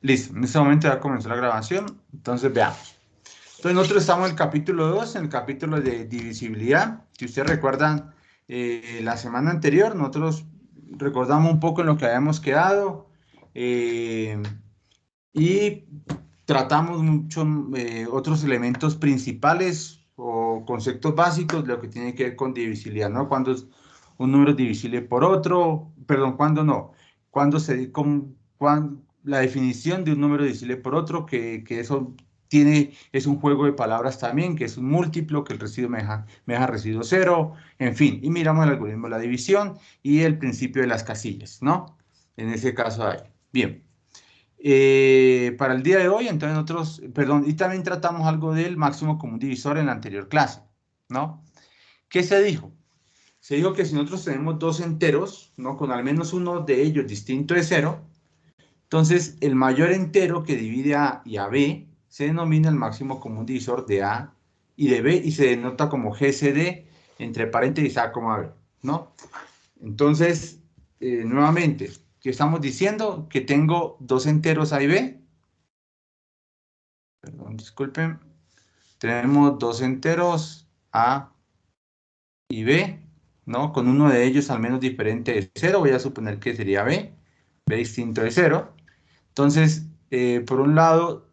Listo, en este momento ya comenzó la grabación, entonces veamos. Entonces nosotros estamos en el capítulo 2, en el capítulo de divisibilidad. Si ustedes recuerdan, la semana anterior nosotros recordamos un poco en lo que habíamos quedado eh, y tratamos mucho otros elementos principales o conceptos básicos de lo que tiene que ver con divisibilidad, ¿no? Cuando es un número divisible por otro, perdón, cuando no, cuando la definición de un número divisible por otro, que eso es un juego de palabras también, que es un múltiplo, que el residuo me deja residuo cero, en fin, y miramos el algoritmo de la división y el principio de las casillas, ¿no? En ese caso ahí. Bien. Para el día de hoy, entonces nosotros, perdón, y también tratamos algo del máximo común divisor en la anterior clase, ¿no? ¿Qué se dijo? Se dijo que si nosotros tenemos dos enteros, ¿no? Con al menos uno de ellos distinto de cero, entonces el mayor entero que divide a y a b se denomina el máximo común divisor de a y de b y se denota como GCD entre paréntesis a, b, ¿no? Entonces, nuevamente, ¿qué estamos diciendo? Que tengo dos enteros a y b. Perdón, disculpen. Tenemos dos enteros A y B, ¿no? Con uno de ellos al menos diferente de cero. Voy a suponer que sería B distinto de cero. Entonces, por un lado,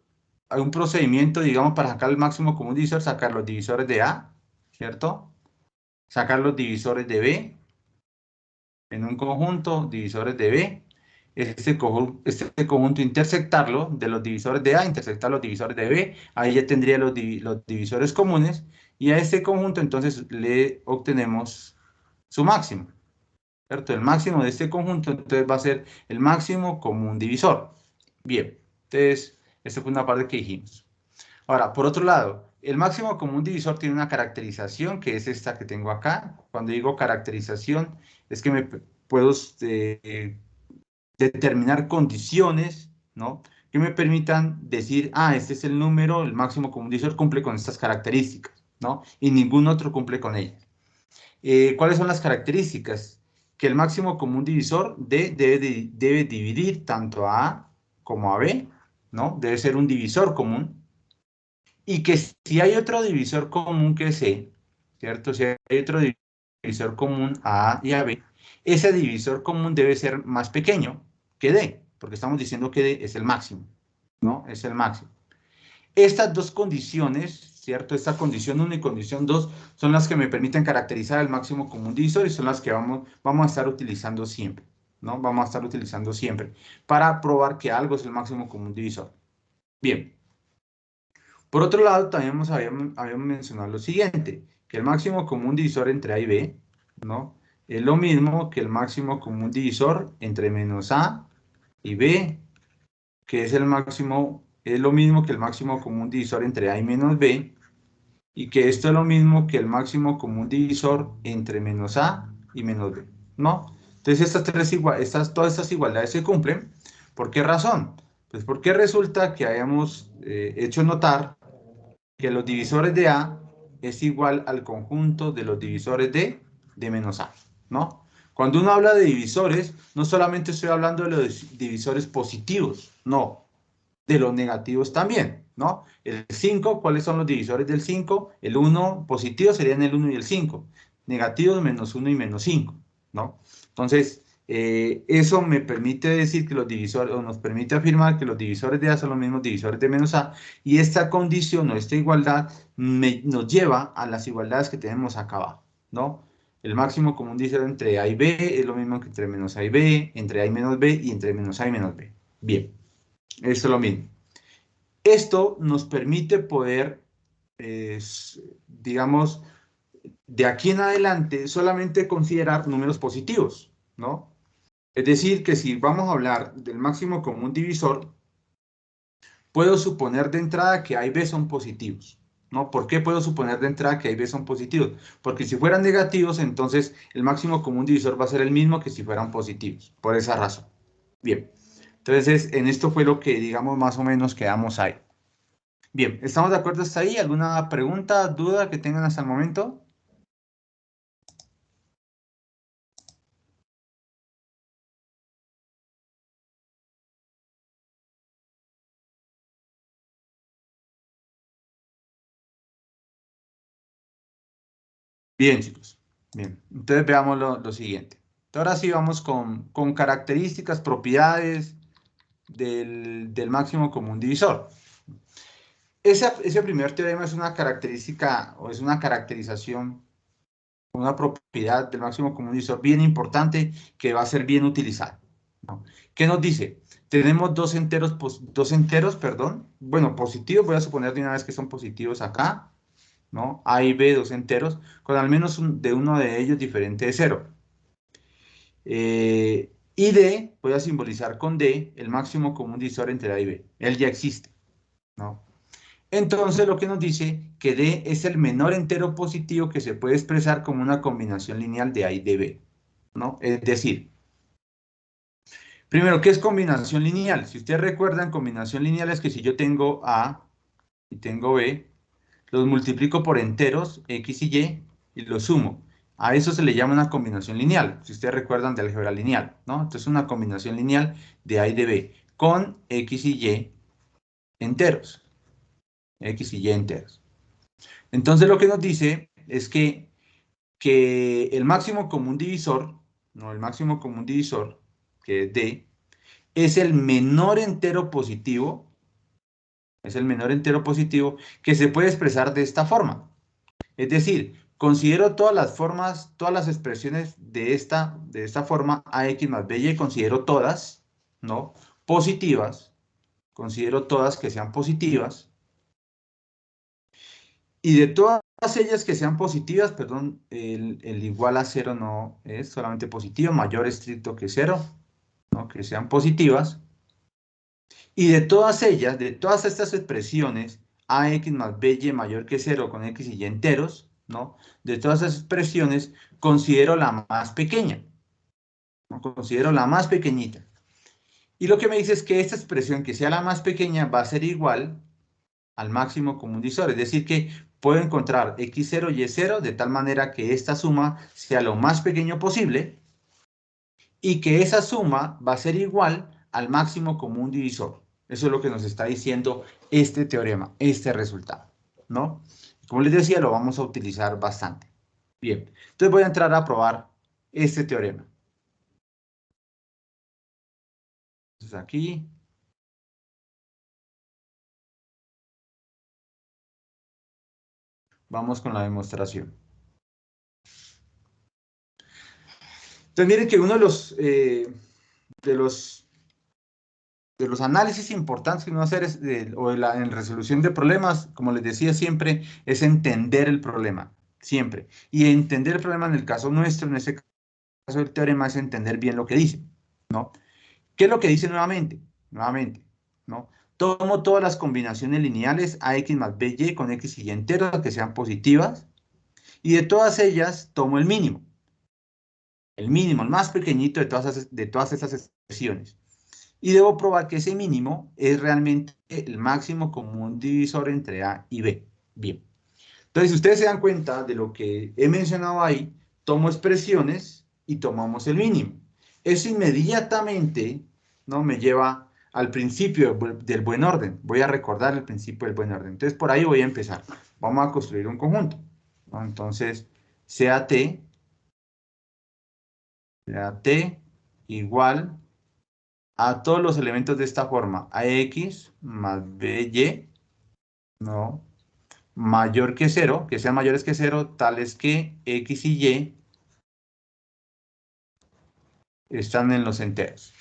hay un procedimiento, digamos, para sacar el máximo común divisor, sacar los divisores de A, ¿cierto? Sacar los divisores de B en un conjunto, divisores de B. Este conjunto intersectarlo de los divisores de A, intersectar los divisores de B, ahí ya tendría los divisores comunes y a este conjunto entonces le obtenemos su máximo, ¿cierto? El máximo de este conjunto entonces va a ser el máximo común divisor. Bien, entonces esta fue una parte que dijimos. Ahora, por otro lado, el máximo común divisor tiene una caracterización que es esta que tengo acá. Cuando digo caracterización es que puedo determinar condiciones, ¿no? Que me permitan decir, este es el número, el máximo común divisor cumple con estas características, ¿no? Y ningún otro cumple con ellas. ¿Cuáles son las características? Que el máximo común divisor debe dividir tanto a A como a B, ¿no? Debe ser un divisor común. Y que si hay otro divisor común que C, ¿cierto? Si hay otro divisor común a A y a B, ese divisor común debe ser más pequeño que D, porque estamos diciendo que D es el máximo, ¿no? Es el máximo. Estas dos condiciones, ¿cierto? Esta condición 1 y condición 2 son las que me permiten caracterizar el máximo común divisor y son las que vamos a estar utilizando siempre, ¿no? Vamos a estar utilizando siempre para probar que algo es el máximo común divisor. Bien. Por otro lado, también habíamos mencionado lo siguiente, que el máximo común divisor entre A y B, ¿no? Es lo mismo que el máximo común divisor entre menos A y B, que es es lo mismo que el máximo común divisor entre A y menos B, y que esto es lo mismo que el máximo común divisor entre menos A y menos B, ¿no? Entonces todas estas igualdades se cumplen. ¿Por qué razón? Pues porque resulta que hayamos hecho notar que los divisores de A es igual al conjunto de los divisores de menos A, ¿no? Cuando uno habla de divisores, no solamente estoy hablando de los divisores positivos, no, de los negativos también, ¿no? El 5, ¿cuáles son los divisores del 5? El 1 positivo serían el 1 y el 5, negativos menos 1 y menos 5, ¿no? Entonces, eso me permite decir que los divisores, o nos permite afirmar que los divisores de A son los mismos divisores de menos A, y esta condición o esta igualdad nos lleva a las igualdades que tenemos acá abajo, ¿no? El máximo común divisor entre A y B es lo mismo que entre menos A y B, entre A y menos B y entre menos A y menos B. Bien, esto es lo mismo. Esto nos permite poder, digamos, de aquí en adelante solamente considerar números positivos, ¿no? Es decir, que si vamos a hablar del máximo común divisor, puedo suponer de entrada que A y B son positivos, ¿no? ¿Por qué puedo suponer de entrada que A y B son positivos? Porque si fueran negativos, entonces el máximo común divisor va a ser el mismo que si fueran positivos, por esa razón. Bien, entonces en esto fue lo que, digamos, más o menos quedamos ahí. Bien, ¿estamos de acuerdo hasta ahí? ¿Alguna pregunta, duda que tengan hasta el momento? Bien, chicos. Bien, entonces veamos lo siguiente. Ahora sí vamos con características, propiedades del máximo común divisor. Ese primer teorema es una característica o es una caracterización, una propiedad del máximo común divisor bien importante que va a ser bien utilizada, ¿no? ¿Qué nos dice? Tenemos dos enteros, perdón, bueno, positivos, voy a suponer de una vez que son positivos acá, ¿no? A y B, dos enteros, con al menos de uno de ellos diferente de cero. Y D, voy a simbolizar con D el máximo común divisor entre A y B. Él ya existe, ¿no? Entonces lo que nos dice que D es el menor entero positivo que se puede expresar como una combinación lineal de A y de B, ¿no? Es decir, primero, ¿qué es combinación lineal? Si ustedes recuerdan, combinación lineal es que si yo tengo A y tengo B, los multiplico por enteros, X y los sumo. A eso se le llama una combinación lineal, si ustedes recuerdan de álgebra lineal, ¿no? Entonces una combinación lineal de A y de B con X y Y enteros, X y Y enteros. Entonces lo que nos dice es que el máximo común divisor, no, el máximo común divisor, que es D, es el menor entero positivo, es el menor entero positivo que se puede expresar de esta forma. Es decir, considero todas las formas, todas las expresiones de esta forma AX más BY, considero todas, ¿no? Positivas, considero todas que sean positivas, y de todas ellas que sean positivas, perdón, el igual a cero no es solamente positivo, mayor estricto que cero, ¿no? Que sean positivas, y de todas ellas, de todas estas expresiones, AX más BY mayor que cero con X y Y enteros, ¿no? De todas esas expresiones, considero la más pequeña, ¿no? Considero la más pequeñita. Y lo que me dice es que esta expresión que sea la más pequeña va a ser igual al máximo común divisor, es decir que puedo encontrar x0 y y0 de tal manera que esta suma sea lo más pequeño posible y que esa suma va a ser igual al máximo común divisor. Eso es lo que nos está diciendo este teorema, este resultado, ¿no? Como les decía, lo vamos a utilizar bastante. Bien, entonces voy a entrar a probar este teorema. Entonces aquí vamos con la demostración. Entonces miren que uno de los de los análisis importantes que uno va a hacer en resolución de problemas, como les decía siempre, es entender el problema, siempre. Y entender el problema en el caso nuestro, en este caso del teorema, es entender bien lo que dice, ¿no? ¿Qué es lo que dice nuevamente? Nuevamente, ¿no? Tomo todas las combinaciones lineales AX más BY con X y Y enteros que sean positivas, y de todas ellas tomo el mínimo, el más pequeñito de todas esas expresiones. Y debo probar que ese mínimo es realmente el máximo común divisor entre A y B. Bien. Entonces, si ustedes se dan cuenta de lo que he mencionado ahí, tomo expresiones y tomamos el mínimo. Eso inmediatamente, ¿no? Me lleva al principio del buen orden. Voy a recordar el principio del buen orden. Entonces, por ahí voy a empezar. Vamos a construir un conjunto, ¿no? Entonces, sea T igual a todos los elementos de esta forma, AX más BY, ¿no? Mayor que cero, que sean mayores que cero, tales que X y Y están en los enteros.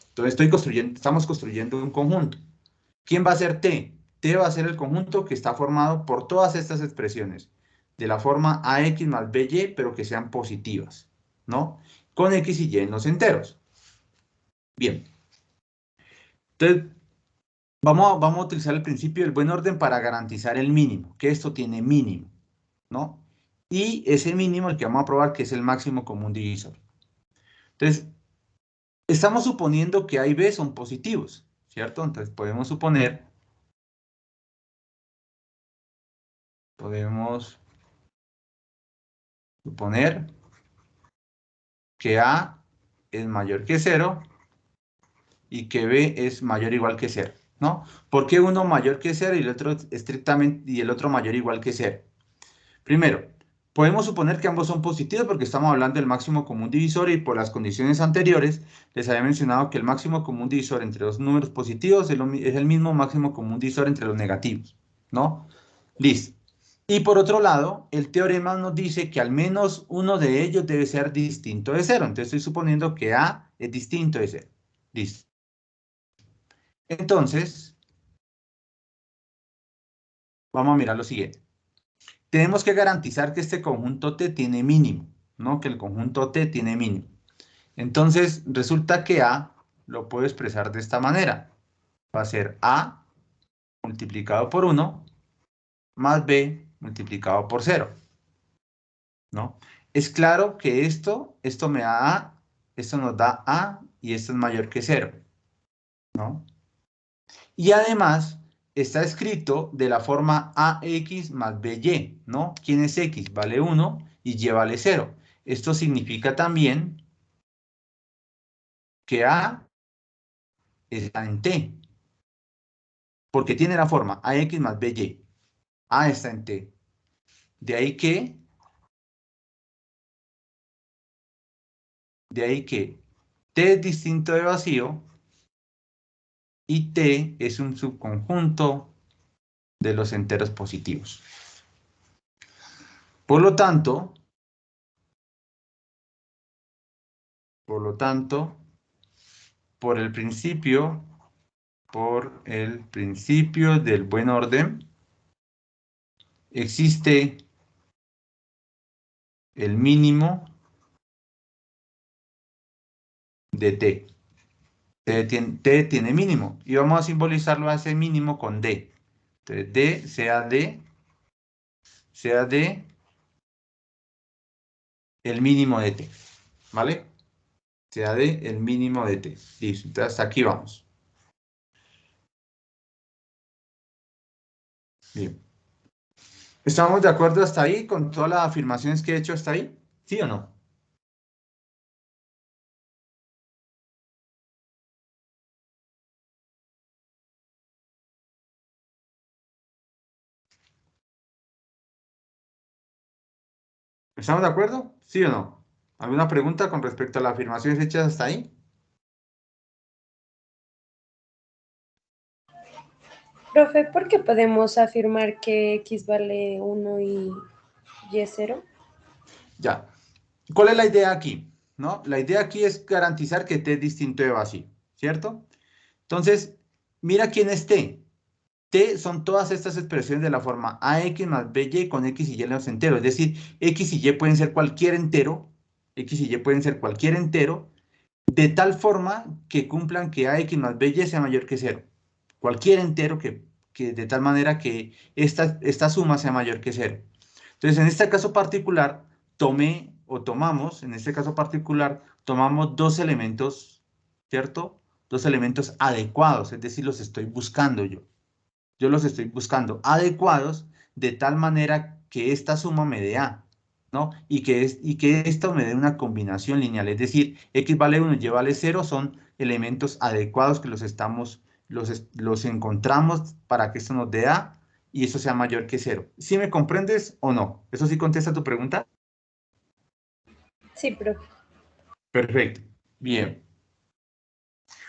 Entonces estamos construyendo un conjunto. ¿Quién va a ser T? T va a ser el conjunto que está formado por todas estas expresiones, de la forma AX más BY, pero que sean positivas, ¿no? Con X y Y en los enteros. Bien. Entonces, vamos a utilizar el principio del buen orden para garantizar el mínimo, que esto tiene mínimo, ¿no? Y ese mínimo, el que vamos a probar, que es el máximo común divisor. Entonces, estamos suponiendo que A y B son positivos, ¿cierto? Entonces, podemos suponer que A es mayor que cero y que B es mayor o igual que cero, ¿no? ¿Por qué uno mayor que cero y el otro estrictamente y el otro mayor o igual que cero? Primero, Podemos suponer que ambos son positivos porque estamos hablando del máximo común divisor y por las condiciones anteriores les había mencionado que el máximo común divisor entre los números positivos es el mismo máximo común divisor entre los negativos, ¿no? Listo. Y por otro lado, el teorema nos dice que al menos uno de ellos debe ser distinto de cero. Entonces estoy suponiendo que A es distinto de cero. Listo. Entonces, vamos a mirar lo siguiente. Tenemos que garantizar que este conjunto T tiene mínimo, ¿no? Que el conjunto T tiene mínimo. Entonces, resulta que A lo puedo expresar de esta manera. Va a ser A multiplicado por 1 más B multiplicado por 0, ¿no? Es claro que esto me da A, esto nos da A y esto es mayor que 0, ¿no? Y además está escrito de la forma AX más BY, ¿no? ¿Quién es X? Vale 1 y Y vale 0. Esto significa también que A está en T, porque tiene la forma AX más BY. A está en T. De ahí que, T es distinto de vacío y T es un subconjunto de los enteros positivos. Por lo tanto, por el principio del buen orden, existe el mínimo de T. T tiene mínimo y vamos a simbolizarlo a ese mínimo con D. Entonces, D sea D el mínimo de T, ¿vale? Sea D el mínimo de T. Listo, entonces hasta aquí vamos. Bien. ¿Estamos de acuerdo hasta ahí con todas las afirmaciones que he hecho hasta ahí? ¿Sí o no? ¿Estamos de acuerdo? ¿Sí o no? ¿Alguna pregunta con respecto a las afirmaciones hechas hasta ahí? Profe, ¿por qué podemos afirmar que X vale 1 y Y 0? Ya. ¿Cuál es la idea aquí? ¿No? La idea aquí es garantizar que T es distinto de vacío, ¿cierto? Entonces, mira quién es T. T son todas estas expresiones de la forma AX más BY con X y Y en los enteros. Es decir, X y Y pueden ser cualquier entero. X y Y pueden ser cualquier entero, de tal forma que cumplan que AX más BY sea mayor que 0. Cualquier entero que de tal manera que esta suma sea mayor que 0. Entonces, en este caso particular, en este caso particular, tomamos dos elementos, ¿cierto? Dos elementos adecuados, es decir, los estoy buscando yo. Yo los estoy buscando adecuados de tal manera que esta suma me dé A, ¿no? Y que esto me dé una combinación lineal, es decir, X vale 1 y Y vale 0 son elementos adecuados que los encontramos para que esto nos dé A y eso sea mayor que 0. ¿Sí me comprendes o no? ¿Eso sí contesta tu pregunta? Sí, profe. Perfecto. Bien.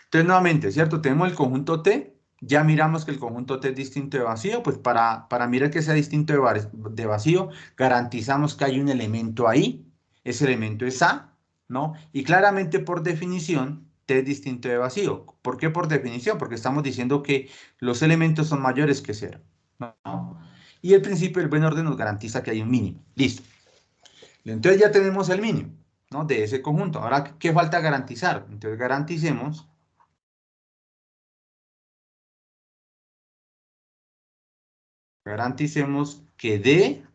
Entonces, nuevamente, ¿cierto? Tenemos el conjunto T. Ya miramos que el conjunto T es distinto de vacío. Pues para mirar que sea distinto de vacío, garantizamos que hay un elemento ahí. Ese elemento es A, ¿no? Y claramente por definición, T es distinto de vacío. ¿Por qué por definición? Porque estamos diciendo que los elementos son mayores que 0, ¿no? Y el principio del buen orden nos garantiza que hay un mínimo. Listo. Entonces ya tenemos el mínimo, ¿no? De ese conjunto. Ahora, ¿qué falta garantizar? Entonces garanticemos que D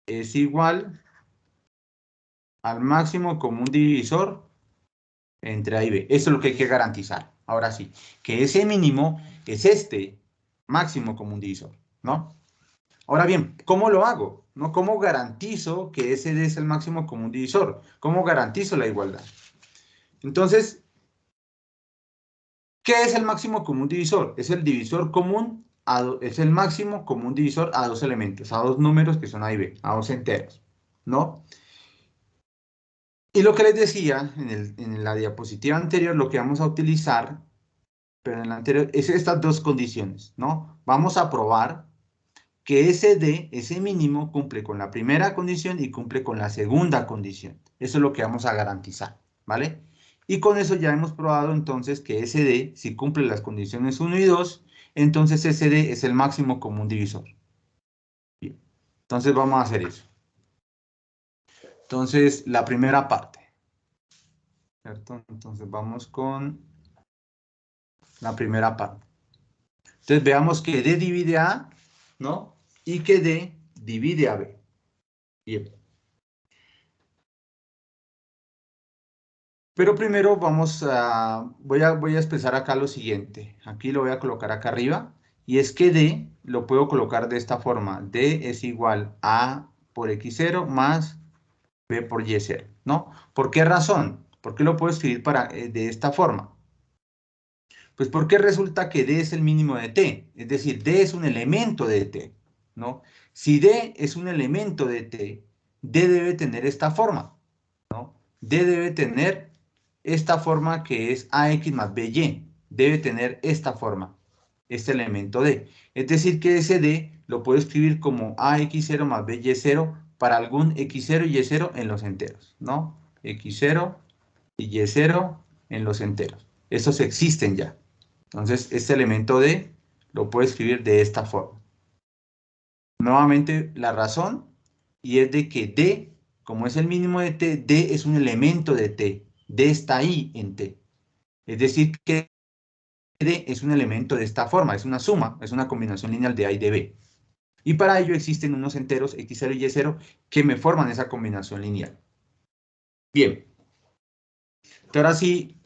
es igual al máximo común divisor entre A y B. Eso es lo que hay que garantizar. Ahora sí, que ese mínimo es este máximo común divisor, ¿no? Ahora bien, ¿cómo lo hago? ¿No? ¿Cómo garantizo que ese D es el máximo común divisor? ¿Cómo garantizo la igualdad? Entonces, ¿qué es el máximo común divisor? Es el divisor común, es el máximo común divisor a dos elementos, a dos números que son A y B, a dos enteros. ¿no? Y lo que les decía en la diapositiva anterior, lo que vamos a utilizar, pero en la anterior, es estas dos condiciones, ¿no? Vamos a probar que ese D, ese mínimo, cumple con la primera condición y cumple con la segunda condición. Eso es lo que vamos a garantizar, ¿vale? Y con eso ya hemos probado entonces que ese D, si cumple las condiciones 1 y 2, entonces ese D es el máximo común divisor. Bien. Entonces vamos a hacer eso. Entonces, la primera parte, ¿cierto? Entonces vamos con la primera parte. Entonces veamos que D divide a A, ¿no? Y que D divide a B. Bien. Pero primero voy a expresar acá lo siguiente. Aquí lo voy a colocar acá arriba. Y es que D lo puedo colocar de esta forma. D es igual a por X0 más B por Y0, ¿no? ¿Por qué razón? ¿Por qué lo puedo escribir de esta forma? Pues porque resulta que D es el mínimo de T. Es decir, D es un elemento de T, ¿no? Si D es un elemento de T, D debe tener esta forma, ¿no? D debe tener esta forma que es AX más BY. Debe tener esta forma, este elemento D. Es decir, que ese D lo puedo escribir como AX0 más BY0 para algún X0 y Y0 en los enteros, ¿no? X0 y Y0 en los enteros. Estos existen ya. Entonces, este elemento D lo puedo escribir de esta forma. Nuevamente, la razón, y es de que D, como es el mínimo de T, D es un elemento de T. D está ahí en T. Es decir, que D es un elemento de esta forma, es una suma, es una combinación lineal de A y de B. Y para ello existen unos enteros X0 y Y0 que me forman esa combinación lineal. Bien. Entonces, ahora sí,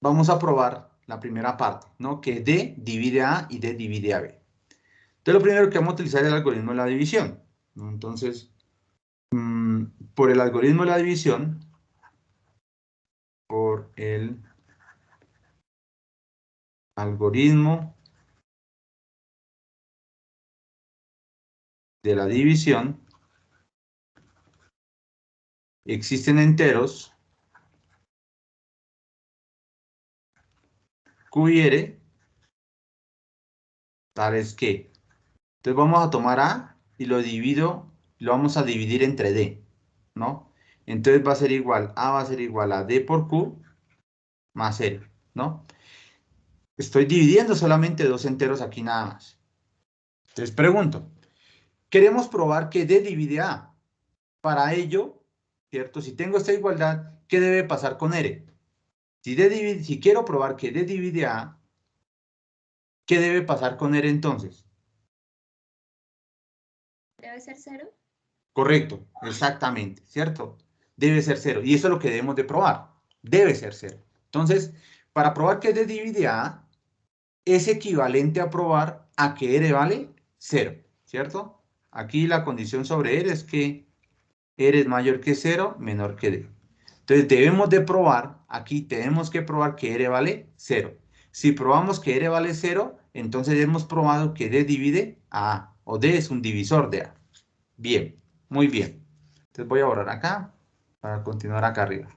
vamos a probar la primera parte, ¿no? Que D divide a A y D divide a B. Entonces, lo primero que vamos a utilizar es el algoritmo de la división, ¿no? Entonces, por el algoritmo de la división, por el algoritmo de la división, existen enteros Q y R, tales que, entonces vamos a tomar A y lo vamos a dividir entre D, ¿no? Entonces va a ser igual, A va a ser igual a D por Q más L, ¿no? Estoy dividiendo solamente dos enteros aquí nada más. Entonces pregunto, queremos probar que D divide A. Para ello, ¿cierto? Si tengo esta igualdad, ¿qué debe pasar con R? Si quiero probar que D divide A, ¿qué debe pasar con R entonces? ¿Debe ser 0? Correcto, exactamente, ¿cierto? Debe ser 0. Y eso es lo que debemos de probar. Debe ser 0. Entonces, para probar que D divide A, es equivalente a probar a que R vale 0, ¿cierto? Aquí la condición sobre R es que R es mayor que 0, menor que D. Entonces debemos de probar, aquí tenemos que probar que R vale 0. Si probamos que R vale 0, entonces hemos probado que D divide a A, o D es un divisor de A. Bien, muy bien. Entonces voy a borrar acá para continuar acá arriba.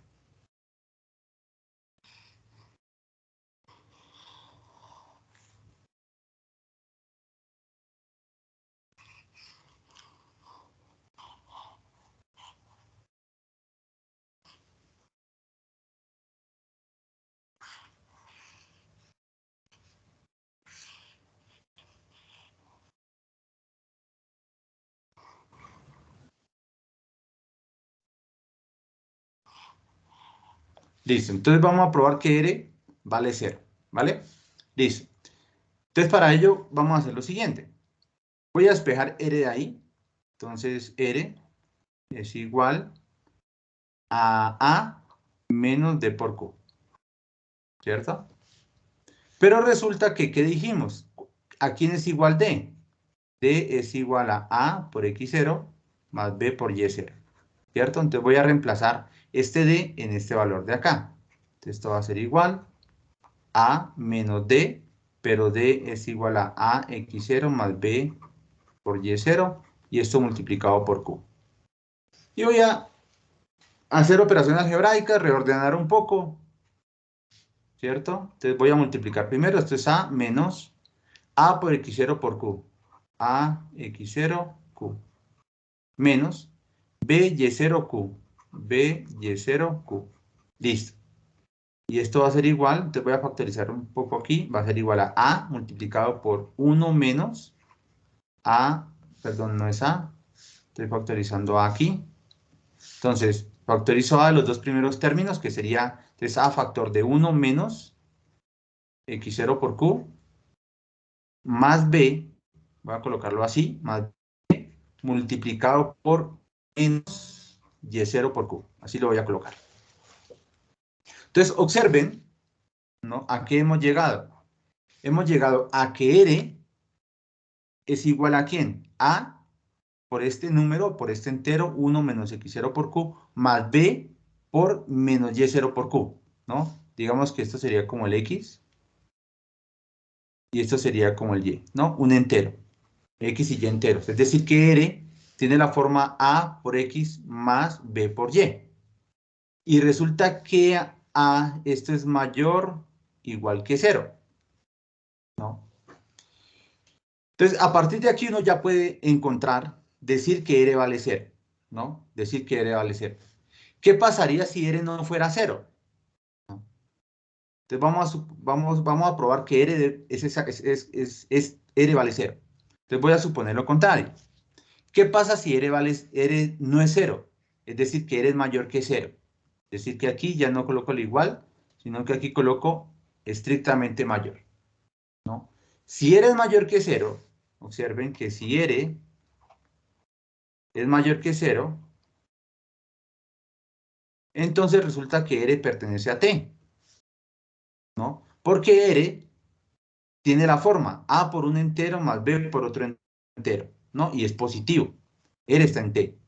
Listo, entonces vamos a probar que R vale 0, ¿vale? Listo. Entonces para ello vamos a hacer lo siguiente. Voy a despejar R de ahí. Entonces R es igual a A menos D por Q, ¿cierto? Pero resulta que, ¿qué dijimos? ¿A quién es igual D? D es igual a A por X0 más B por Y0, ¿cierto? Entonces voy a reemplazar este D en este valor de acá. Entonces esto va a ser igual a menos D, pero D es igual a AX0 más B por Y0, y esto multiplicado por Q. Y voy a hacer operaciones algebraicas, reordenar un poco, ¿cierto? Entonces voy a multiplicar primero, esto es A menos A por X0 por Q. A, X0, Q. Menos B, Y0, Q. B, Y0, Q. Listo. Y esto va a ser igual, entonces voy a factorizar un poco aquí, va a ser igual a A multiplicado por 1 menos A, perdón, no es A, estoy factorizando A aquí. Entonces, factorizo A los dos primeros términos, que sería, entonces, A factor de 1 menos X0 por Q, más B, voy a colocarlo así, más B, multiplicado por menos Y0 por Q. Así lo voy a colocar. Entonces, observen, ¿no? ¿A qué hemos llegado? Hemos llegado a que R es igual a ¿quién? A por este número, por este entero, 1 menos X0 por Q, más B por menos Y0 por Q, ¿no? Digamos que esto sería como el X y esto sería como el Y, ¿no? Un entero, X y Y enteros. Es decir, que R tiene la forma A por X más B por Y. Y resulta que A, esto es mayor, igual que 0, ¿no? Entonces, a partir de aquí uno ya puede encontrar, decir que R vale 0, ¿no? Decir que R vale 0. ¿Qué pasaría si R no fuera 0? ¿No? Entonces vamos a probar que R, R vale 0. Entonces voy a suponer lo contrario. ¿Qué pasa si R no es 0? Es decir, que R es mayor que 0. Es decir, que aquí ya no coloco el igual, sino que aquí coloco estrictamente mayor, ¿no? Si R es mayor que 0, observen que si R es mayor que 0, entonces resulta que R pertenece a T, ¿no? Porque R tiene la forma A por un entero más B por otro entero, ¿no? Y es positivo. R está en T.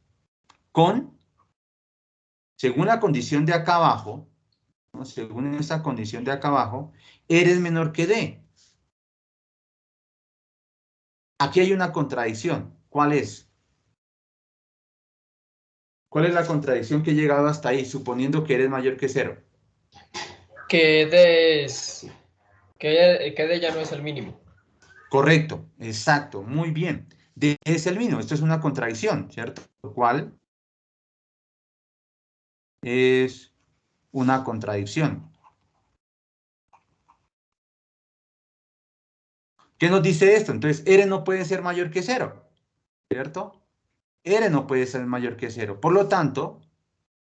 Según la condición de acá abajo, ¿no? Según esta condición de acá abajo, R es menor que D. Aquí hay una contradicción. ¿Cuál es? ¿Cuál es la contradicción que he llegado hasta ahí, suponiendo que R es mayor que 0? Que D que D ya no es el mínimo. Correcto, exacto, muy bien. D es el mínimo, esto es una contradicción, ¿cierto? Lo cual es una contradicción. ¿Qué nos dice esto? Entonces, R no puede ser mayor que 0, ¿cierto? R no puede ser mayor que 0. Por lo tanto,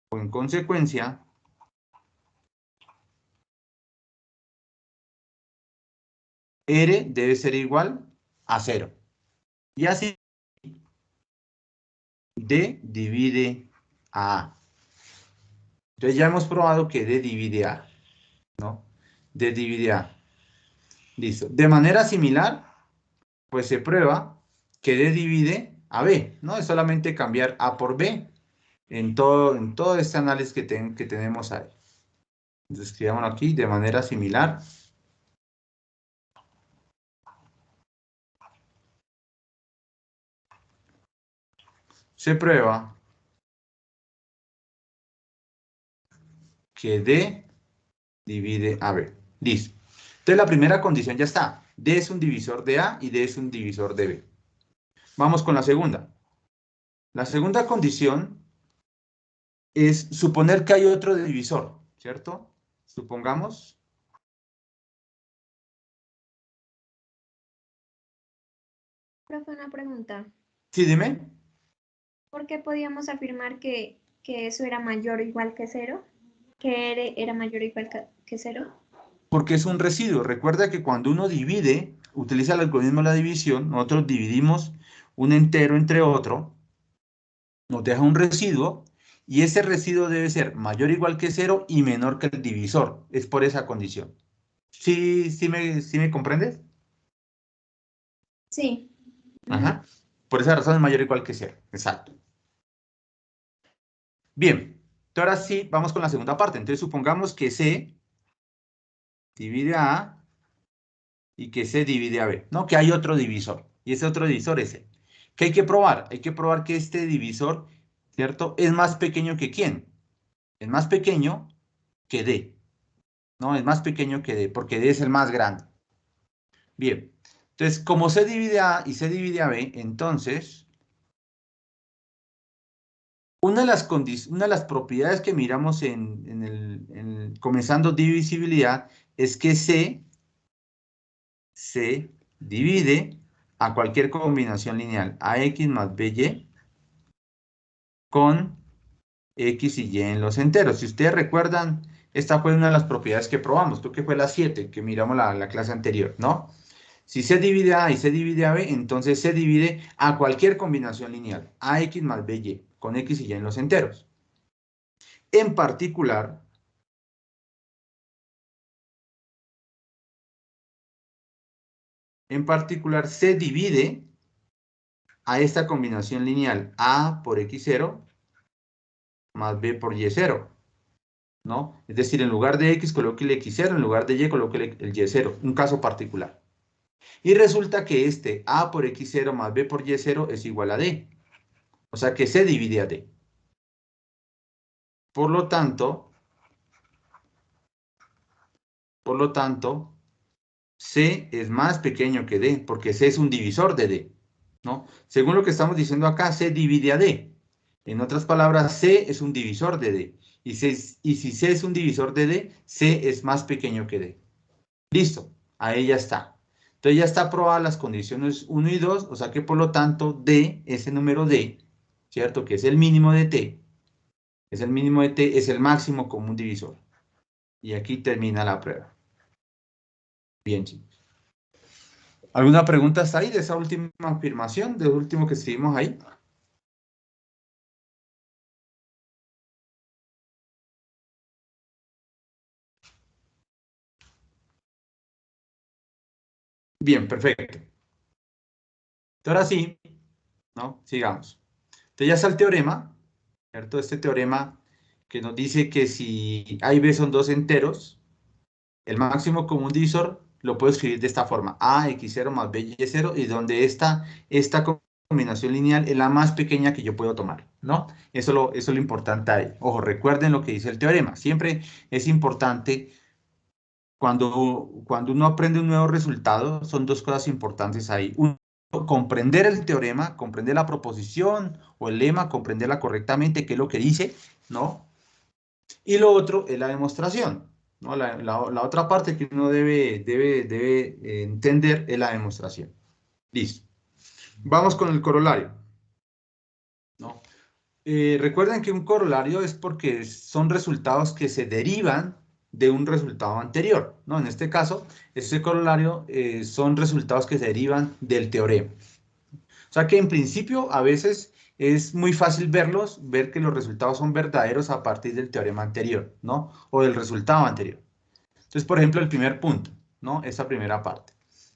o en consecuencia, R debe ser igual a 0. Y así, D divide a A. Entonces ya hemos probado que D divide A, ¿no? D divide A. Listo. De manera similar, pues se prueba que D divide a B, ¿no? Es solamente cambiar A por B en todo este análisis que tenemos ahí. Entonces escribámoslo aquí de manera similar. Se prueba que D divide a B. Listo. Entonces la primera condición ya está. D es un divisor de A y D es un divisor de B. Vamos con la segunda. La segunda condición es suponer que hay otro divisor, ¿cierto? Supongamos. Profe, una pregunta. Sí, dime. ¿Por qué podíamos afirmar que eso era mayor o igual que 0? ¿Que R era mayor o igual que 0? Porque es un residuo. Recuerda que cuando uno divide, utiliza el algoritmo de la división, nosotros dividimos un entero entre otro, nos deja un residuo, y ese residuo debe ser mayor o igual que 0 y menor que el divisor. Es por esa condición. ¿Sí me comprendes? Sí. Ajá. Por esa razón es mayor o igual que 0. Exacto. Bien. Ahora sí, vamos con la segunda parte. Entonces supongamos que C divide a A y que C divide a B, ¿no? Que hay otro divisor, y ese otro divisor es C. ¿Qué hay que probar? Hay que probar que este divisor ¿cierto? Es más pequeño que ¿quién? Es más pequeño que D, ¿no? Es más pequeño que D, porque D es el más grande. Bien, entonces, como C divide a y C divide a B, entonces, una de las propiedades que miramos comenzando divisibilidad es que C divide a cualquier combinación lineal, AX más BY, con X y Y en los enteros. Si ustedes recuerdan, esta fue una de las propiedades que probamos, creo que fue la 7 que miramos la clase anterior, ¿no? Si C divide a y C divide a B, entonces C divide a cualquier combinación lineal, AX más BY, con X y Y en los enteros. En particular, C divide a esta combinación lineal A por X0 más B por Y0, ¿no? Es decir, en lugar de X coloque el X0, en lugar de Y coloque el Y0, un caso particular. Y resulta que este A por X0 más B por Y0 es igual a D. O sea que C divide a D. Por lo tanto, C es más pequeño que D, porque C es un divisor de D, ¿no? Según lo que estamos diciendo acá, C divide a D. En otras palabras, C es un divisor de D. Y si C es un divisor de D, C es más pequeño que D. Listo, ahí ya está. Entonces ya está aprobadas las condiciones 1 y 2, o sea que por lo tanto D, ese número D, ¿cierto? Que es el mínimo de T, es el máximo común divisor. Y aquí termina la prueba. Bien, chicos. ¿Alguna pregunta hasta ahí de esa última afirmación, de lo último que escribimos ahí? Bien, perfecto. Ahora sí, ¿no? Sigamos. Entonces ya está el teorema, ¿cierto? Este teorema que nos dice que si A y B son dos enteros, el máximo común divisor lo puedo escribir de esta forma, AX0 más BY0, y donde esta combinación lineal es la más pequeña que yo puedo tomar, ¿no? Eso es lo importante ahí. Ojo, recuerden lo que dice el teorema. Siempre es importante, cuando uno aprende un nuevo resultado, son dos cosas importantes ahí. Uno, comprender el teorema, comprender la proposición o el lema, comprenderla correctamente, qué es lo que dice, ¿no? Y lo otro es la demostración, ¿no? La otra parte que uno debe entender es la demostración. Listo. Vamos con el corolario, ¿no? Recuerden que un corolario es porque son resultados que se derivan de un resultado anterior, ¿no? En este caso, ese corolario son resultados que se derivan del teorema. O sea que en principio a veces es muy fácil ver que los resultados son verdaderos a partir del teorema anterior, ¿no? O del resultado anterior. Entonces, por ejemplo, el primer punto, ¿no? Esa primera parte.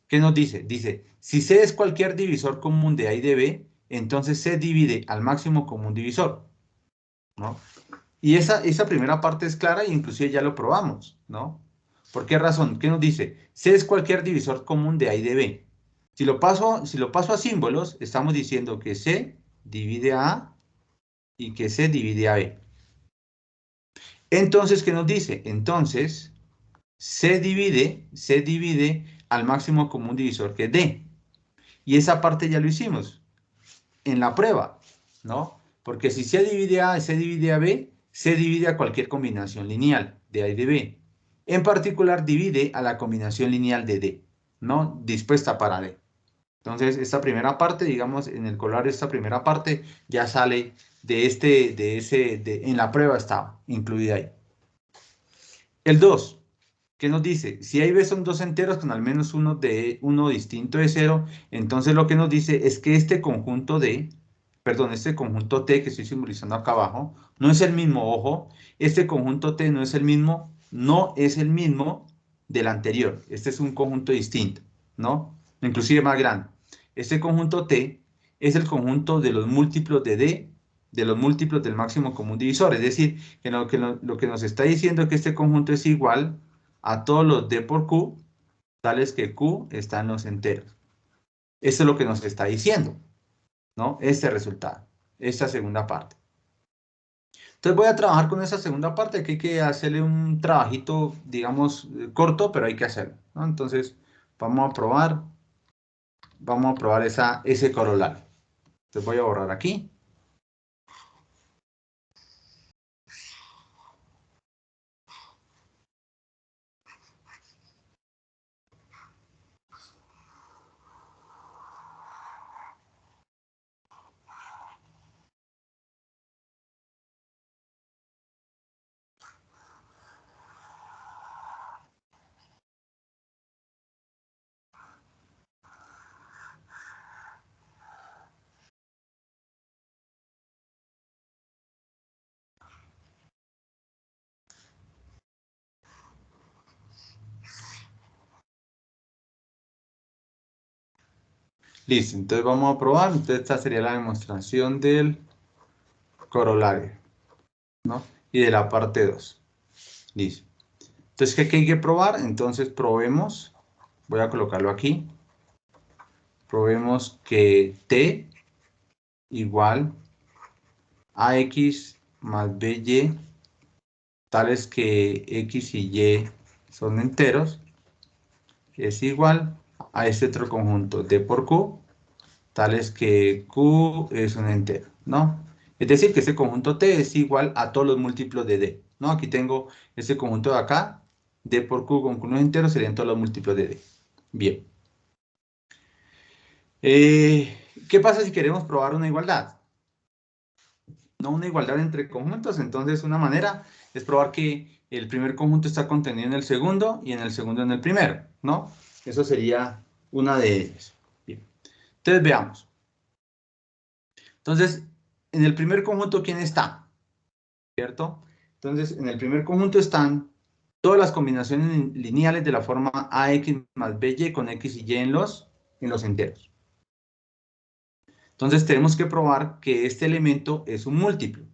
¿Qué nos dice? Dice, si C es cualquier divisor común de A y de B, entonces C divide al máximo común divisor, ¿no? Y esa primera parte es clara e inclusive ya lo probamos, ¿no? ¿Por qué razón? ¿Qué nos dice? C es cualquier divisor común de A y de B. Si lo paso a símbolos, estamos diciendo que C divide a A y que C divide a B. Entonces, ¿qué nos dice? Entonces, C divide al máximo común divisor, que es D. Y esa parte ya lo hicimos en la prueba, ¿no? Porque si C divide a y C divide a B, C divide a cualquier combinación lineal de A y de B. En particular, divide a la combinación lineal de D, ¿no? Dispuesta para D. Entonces, esta primera parte, digamos, en el corolario, esta primera parte ya sale en la prueba estaba incluida ahí. El 2, ¿qué nos dice? Si A y B son dos enteros con al menos uno distinto de 0, entonces lo que nos dice es que este conjunto este conjunto T que estoy simbolizando acá abajo, no es el mismo, ojo, este conjunto T no es el mismo del anterior. Este es un conjunto distinto, ¿no? Inclusive más grande. Este conjunto T es el conjunto de los múltiplos de D, de los múltiplos del máximo común divisor. Es decir, que lo que nos está diciendo es que este conjunto es igual a todos los D por Q, tales que Q está en los enteros. Eso es lo que nos está diciendo, ¿no? Este resultado, esta segunda parte. Entonces voy a trabajar con esa segunda parte, que hay que hacerle un trabajito, digamos, corto, pero hay que hacerlo, ¿no? Entonces vamos a probar ese corolario. Entonces voy a borrar aquí. Listo, entonces vamos a probar. Entonces esta sería la demostración del corolario, ¿no? Y de la parte 2. Listo. Entonces, ¿qué hay que probar? Entonces probemos, voy a colocarlo aquí. Probemos que t igual a x más by, tales que x y y son enteros, es igual a este otro conjunto d por q, tales que q es un entero, ¿no? Es decir, que este conjunto T es igual a todos los múltiplos de D, ¿no? Aquí tengo este conjunto de acá, D por Q con Q no es entero, serían todos los múltiplos de D. Bien. ¿Qué pasa si queremos probar una igualdad? No una igualdad entre conjuntos, entonces una manera es probar que el primer conjunto está contenido en el segundo y en el segundo en el primero, ¿no? Eso sería una de ellas. Bien. Entonces veamos. Entonces, en el primer conjunto, ¿quién está? ¿Cierto? Entonces, en el primer conjunto están todas las combinaciones lineales de la forma ax más by con x y y en los enteros. Entonces, tenemos que probar que este elemento es un múltiplo,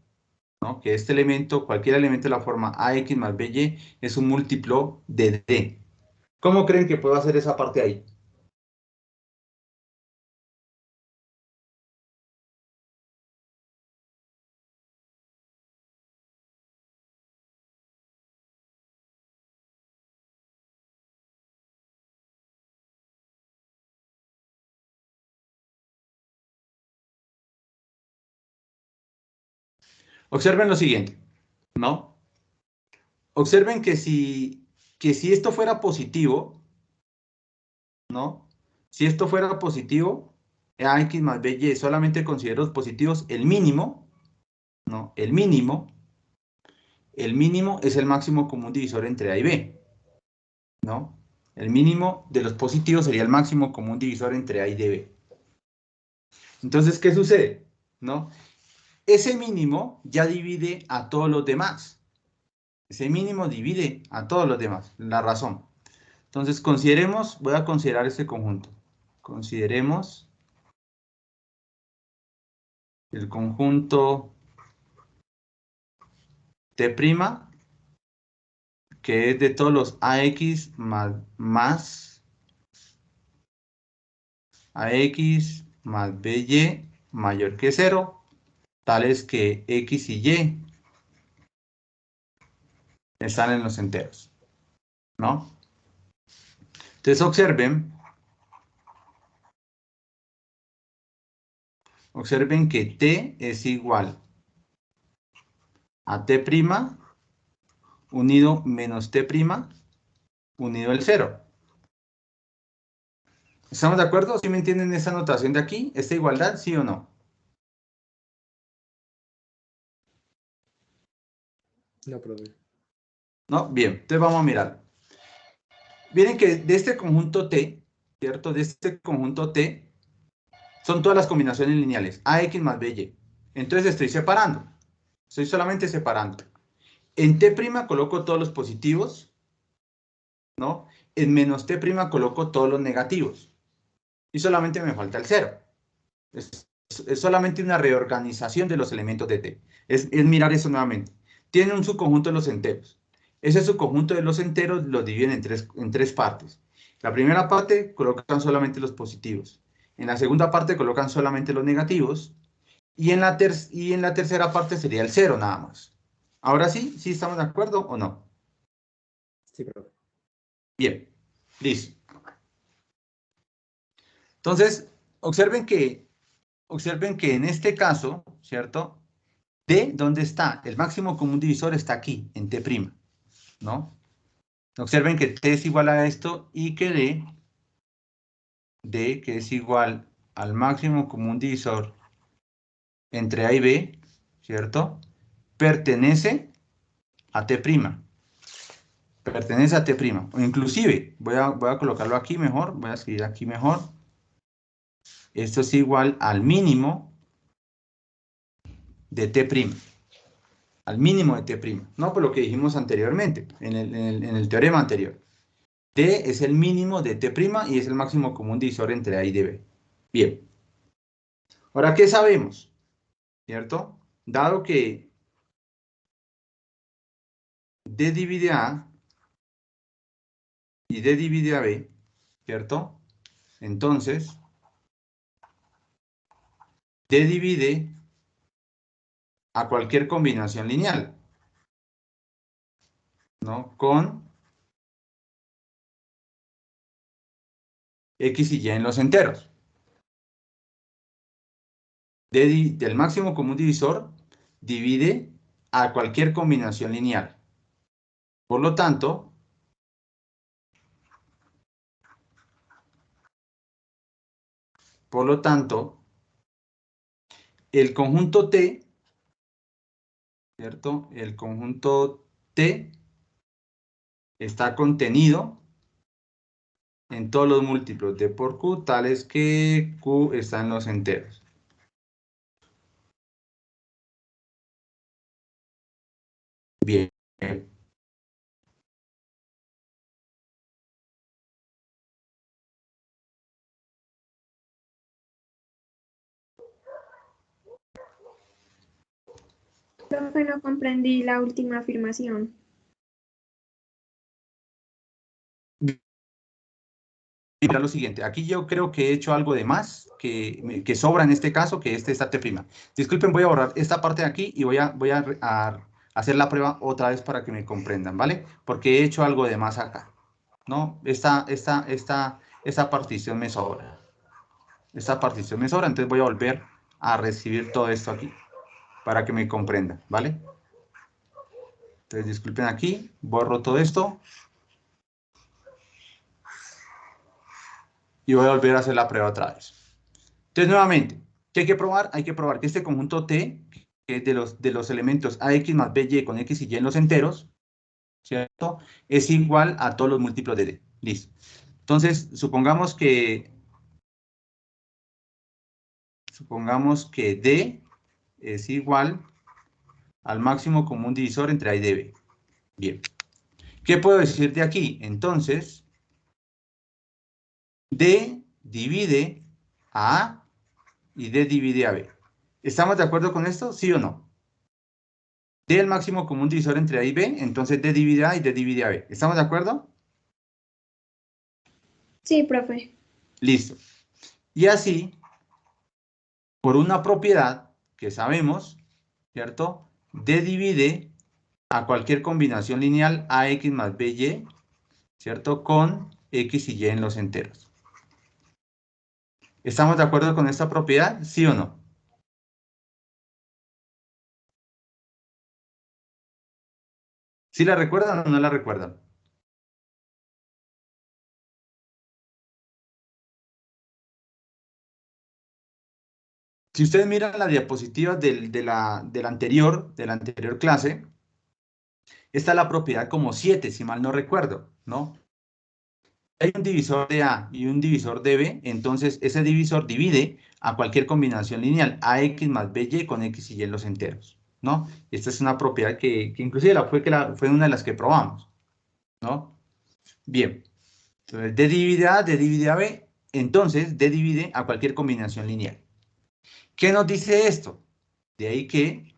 ¿no? Que este elemento, cualquier elemento de la forma ax más by es un múltiplo de d. ¿Cómo creen que puedo hacer esa parte ahí? Observen lo siguiente, ¿no? Observen que si esto fuera positivo, ¿no? Si esto fuera positivo, ax más by solamente considero los positivos, el mínimo, ¿no? El mínimo es el máximo común divisor entre a y b, ¿no? El mínimo de los positivos sería el máximo común divisor entre a y b. Entonces, ¿qué sucede? ¿No? Ese mínimo ya divide a todos los demás. Ese mínimo divide a todos los demás, la razón. Entonces, consideremos, voy a considerar este conjunto. Consideremos el conjunto T', que es de todos los ax más ax más by mayor que 0, tales que x y y están en los enteros, ¿no? Entonces observen que t es igual a t' unido menos t' unido al 0. ¿Estamos de acuerdo? ¿Sí me entienden esa notación de aquí? ¿Esta igualdad, sí o no? No, profe. ¿No? Bien, entonces vamos a mirar. Miren que de este conjunto T, ¿cierto? De este conjunto T, son todas las combinaciones lineales, ax más by. Entonces estoy separando. Estoy solamente separando. En T' coloco todos los positivos, ¿no? En menos T' coloco todos los negativos. Y solamente me falta el 0. Es solamente una reorganización de los elementos de T. Es mirar eso nuevamente. Tiene un subconjunto de los enteros. Ese subconjunto de los enteros lo dividen en tres partes. La primera parte colocan solamente los positivos. En la segunda parte colocan solamente los negativos. Y en la tercera parte sería el 0 nada más. Ahora sí, ¿sí estamos de acuerdo o no? Sí, profe. Bien, listo. Entonces, observen que en este caso, ¿cierto? D, ¿dónde está? El máximo común divisor está aquí, en T', ¿no? Observen que T es igual a esto y que D, que es igual al máximo común divisor entre A y B, ¿cierto? Pertenece a T'. Pertenece a T'. O inclusive, voy a colocarlo aquí mejor, voy a escribir aquí mejor. Esto es igual al mínimo de T'. Al mínimo de T'. No por lo que dijimos anteriormente, en el teorema anterior. D es el mínimo de T' y es el máximo común divisor entre A y B. Bien. Ahora, ¿qué sabemos? ¿Cierto? Dado que D divide A y D divide a B, ¿cierto? Entonces, D divide a cualquier combinación lineal, ¿no? Con X y Y en los enteros. Del máximo común divisor divide a cualquier combinación lineal. Por lo tanto, el conjunto T, ¿cierto? El conjunto T está contenido en todos los múltiplos de por Q, tales que Q está en los enteros. Bien. Profe, no comprendí la última afirmación. Mira lo siguiente, aquí yo creo que he hecho algo de más, que sobra en este caso, que este está T'. Disculpen, voy a borrar esta parte de aquí y voy a hacer la prueba otra vez para que me comprendan, ¿vale? Porque he hecho algo de más acá, ¿no? Esta partición me sobra. Esta partición me sobra, entonces voy a volver a reescribir todo esto aquí, para que me comprendan, ¿vale? Entonces, disculpen aquí, borro todo esto. Y voy a volver a hacer la prueba otra vez. Entonces, nuevamente, ¿qué hay que probar? Hay que probar que este conjunto T, que es de los elementos AX más BY con X y Y en los enteros, ¿cierto? Es igual a todos los múltiplos de D. Listo. Entonces, supongamos que D es igual al máximo común divisor entre A y B. Bien. ¿Qué puedo decir de aquí? Entonces, D divide a A y D divide a B. ¿Estamos de acuerdo con esto? ¿Sí o no? D el máximo común divisor entre A y B, entonces D divide A y D divide a B. ¿Estamos de acuerdo? Sí, profe. Listo. Y así, por una propiedad que sabemos, ¿cierto? D divide a cualquier combinación lineal AX más BY, ¿cierto? Con X y Y en los enteros. ¿Estamos de acuerdo con esta propiedad? ¿Sí o no? ¿Sí la recuerdan o no la recuerdan? Si ustedes miran la diapositiva de la anterior clase, esta es la propiedad como 7, si mal no recuerdo, ¿no? Hay un divisor de A y un divisor de B, entonces ese divisor divide a cualquier combinación lineal, AX más BY con X y Y en los enteros, ¿no? Esta es una propiedad que inclusive fue una de las que probamos, ¿no? Bien, entonces D divide A, D divide a B, entonces D divide a cualquier combinación lineal. ¿Qué nos dice esto? De ahí que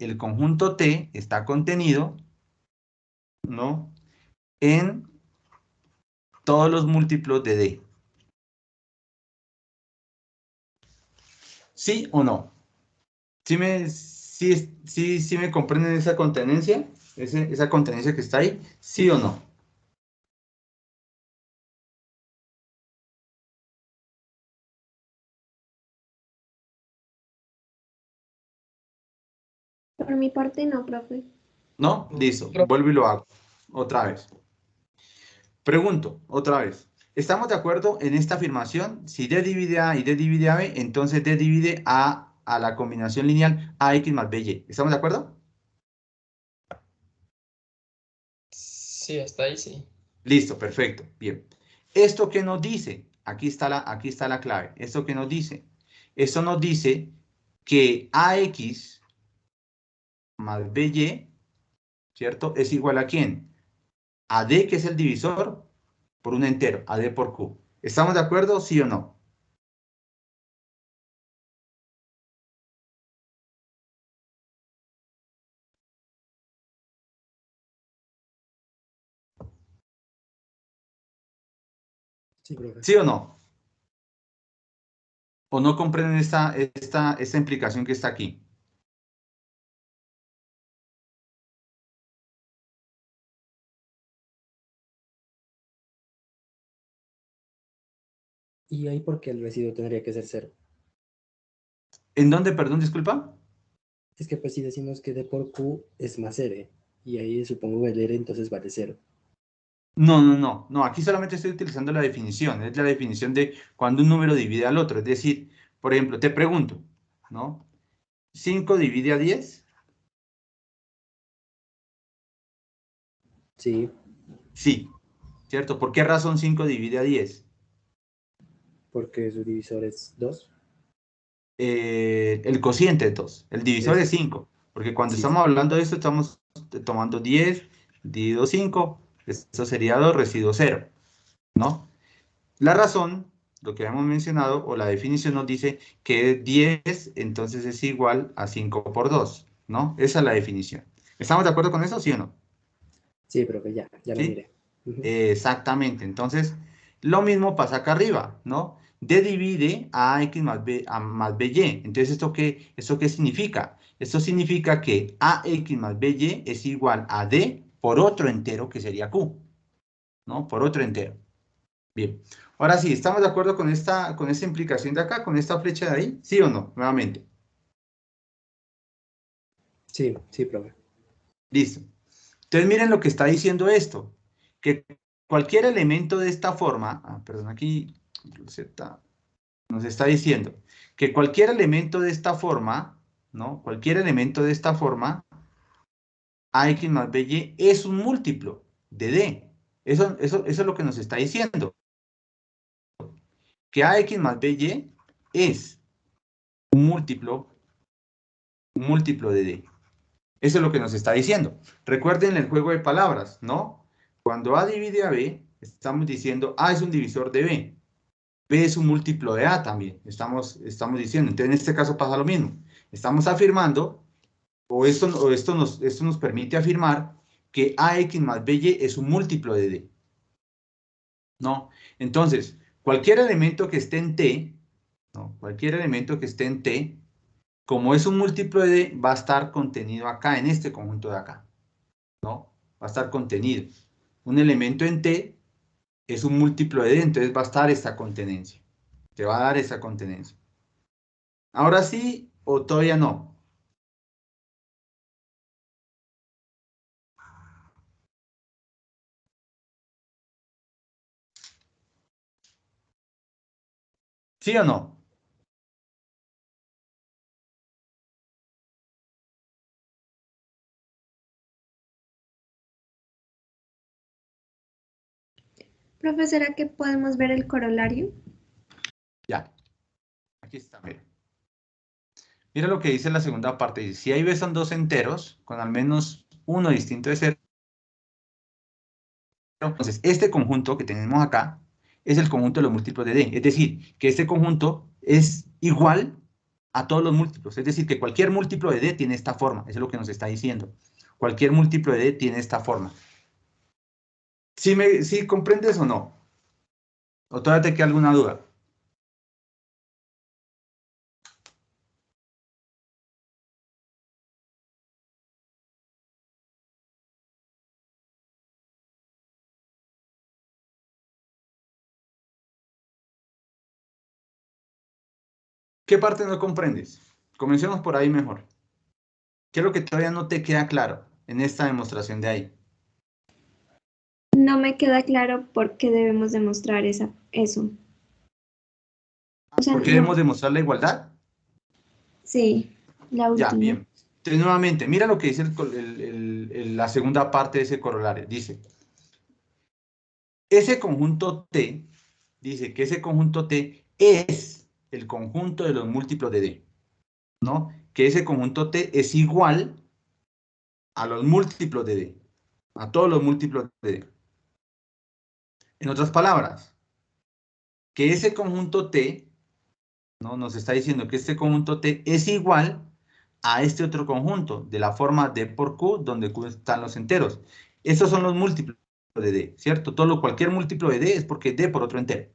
el conjunto T está contenido, ¿no? En todos los múltiplos de D. ¿Sí o no? ¿Sí me comprenden esa contenencia? ¿Esa contenencia que está ahí? ¿Sí o no? Por mi parte no, profe. ¿No? Listo. Profe, Vuelvo y lo hago. Otra vez. Pregunto, otra vez. ¿Estamos de acuerdo en esta afirmación? Si D divide A y D divide a B, entonces D divide a la combinación lineal AX más BY. ¿Estamos de acuerdo? sí, hasta ahí sí. Listo, perfecto. Bien. ¿Esto qué nos dice? Aquí está la clave. ¿Esto qué nos dice? Esto nos dice que AX más BY, ¿cierto? Es igual a ¿quién? A D, que es el divisor, por un entero, a D por Q. ¿Estamos de acuerdo? ¿Sí o no? Sí, profe. ¿Sí o no? ¿O no comprenden esta implicación que está aquí? ¿Y ahí por qué el residuo tendría que ser 0? ¿En dónde, perdón, disculpa? Es que pues si decimos que D por Q es más R, y ahí supongo el R entonces vale 0. No, aquí solamente estoy utilizando la definición, es la definición de cuando un número divide al otro, es decir, por ejemplo, te pregunto, ¿no? ¿5 divide a 10? Sí, Sí, ¿cierto? ¿Por qué razón 5 divide a 10? porque su divisor es 2. El cociente es 2, el divisor Eso. es 5, porque cuando Sí, estamos sí. hablando de esto estamos tomando 10 dividido 5, esto sería 2 residuo 0, ¿no? La razón, lo que hemos mencionado, o la definición nos dice que 10 entonces es igual a 5 por 2, ¿no? Esa es la definición. ¿Estamos de acuerdo con eso, sí o no? Sí, profe, ya lo ¿Sí? miré. Ujú. Exactamente. Entonces, lo mismo pasa acá arriba, ¿no? D divide a X más B, más BY. Entonces, ¿esto qué significa? Esto significa que AX más BY es igual a D por otro entero que sería Q, ¿no? Por otro entero. Bien. Ahora sí, ¿estamos de acuerdo con esta implicación de acá, con esta flecha de ahí? ¿Sí o no? Nuevamente. Sí, sí, profe. Listo. Entonces, miren lo que está diciendo esto. Que cualquier elemento de esta forma, perdón, aquí Z, nos está diciendo que cualquier elemento de esta forma, ¿no? Cualquier elemento de esta forma, AX más BY es un múltiplo de D. Eso es lo que nos está diciendo. Que AX más BY es un múltiplo de D. Eso es lo que nos está diciendo. Recuerden el juego de palabras, ¿no? Cuando A divide a B, estamos diciendo A es un divisor de B. B es un múltiplo de A también, estamos diciendo. Entonces, en este caso pasa lo mismo. Estamos afirmando, esto nos permite afirmar que AX más BY es un múltiplo de D, ¿no? Entonces, cualquier elemento que esté en T, ¿no? Cualquier elemento que esté en T, como es un múltiplo de D, va a estar contenido acá, en este conjunto de acá, ¿no? Va a estar contenido. Un elemento en T es un múltiplo de D, entonces va a estar esta contenencia. Te va a dar esa contenencia. Ahora sí o todavía no. ¿Sí o no? Profe, ¿será que podemos ver el corolario? Ya. Aquí está, mira. Mira lo que dice la segunda parte. Dice, si A y B son dos enteros, con al menos uno distinto de cero, entonces este conjunto que tenemos acá es el conjunto de los múltiplos de D. Es decir, que este conjunto es igual a todos los múltiplos. Es decir, que cualquier múltiplo de D tiene esta forma. Eso es lo que nos está diciendo. Cualquier múltiplo de D tiene esta forma. ¿Sí comprendes o no? ¿O todavía te queda alguna duda? ¿Qué parte no comprendes? Comencemos por ahí mejor. ¿Qué es lo que todavía no te queda claro en esta demostración de ahí? No me queda claro por qué debemos demostrar eso. O sea, ¿Por qué no. debemos demostrar la igualdad? Sí, la Ya, última. bien. Entonces, nuevamente, mira lo que dice la segunda parte de ese corolario. Dice, ese conjunto T, dice que ese conjunto T es el conjunto de los múltiplos de D, ¿no? Que ese conjunto T es igual a los múltiplos de D, a todos los múltiplos de D. En otras palabras, que ese conjunto T, ¿no? Nos está diciendo que este conjunto T es igual a este otro conjunto, de la forma D por Q, donde Q están los enteros. Estos son los múltiplos de D, ¿cierto? Cualquier múltiplo de D es porque D por otro entero.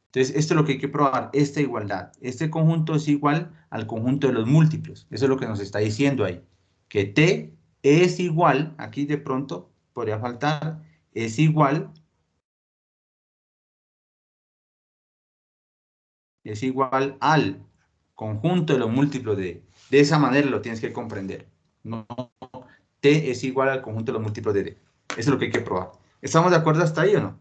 Entonces, esto es lo que hay que probar, esta igualdad. Este conjunto es igual al conjunto de los múltiplos. Eso es lo que nos está diciendo ahí. Que T es igual, aquí de pronto podría faltar, es igual al conjunto de los múltiplos de D. De esa manera lo tienes que comprender. No, T es igual al conjunto de los múltiplos de D. Eso es lo que hay que probar. ¿Estamos de acuerdo hasta ahí o no?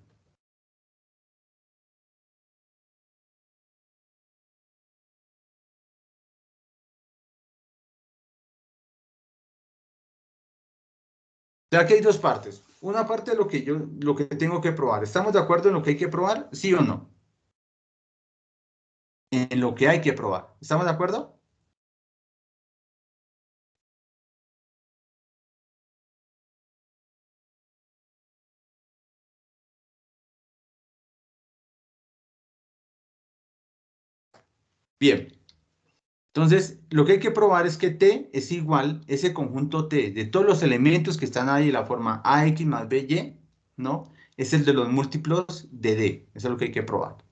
Ya que hay dos partes. Una parte de lo que tengo que probar. ¿Estamos de acuerdo en lo que hay que probar? ¿Sí o no? En lo que hay que probar. ¿Estamos de acuerdo? Bien. Entonces, lo que hay que probar es que T es igual, ese conjunto T, de todos los elementos que están ahí, la forma AX más BY, ¿no? Es el de los múltiplos de D. Eso es lo que hay que probar.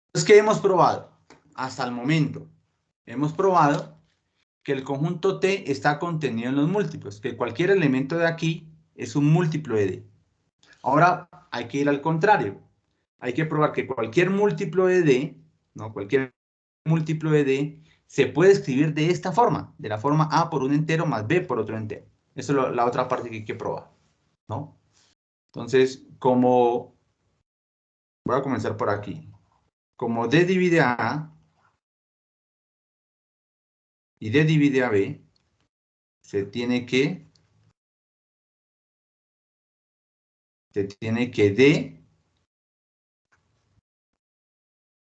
Entonces, ¿qué hemos probado? Hasta el momento, hemos probado que el conjunto T está contenido en los múltiplos, que cualquier elemento de aquí es un múltiplo de D. Ahora hay que ir al contrario. Hay que probar que cualquier múltiplo de D, ¿no? Cualquier múltiplo de D se puede escribir de esta forma, de la forma A por un entero más B por otro entero. Esa es la otra parte que hay que probar, ¿no? Entonces, voy a comenzar por aquí. Como D divide a A y D divide a B, se tiene que D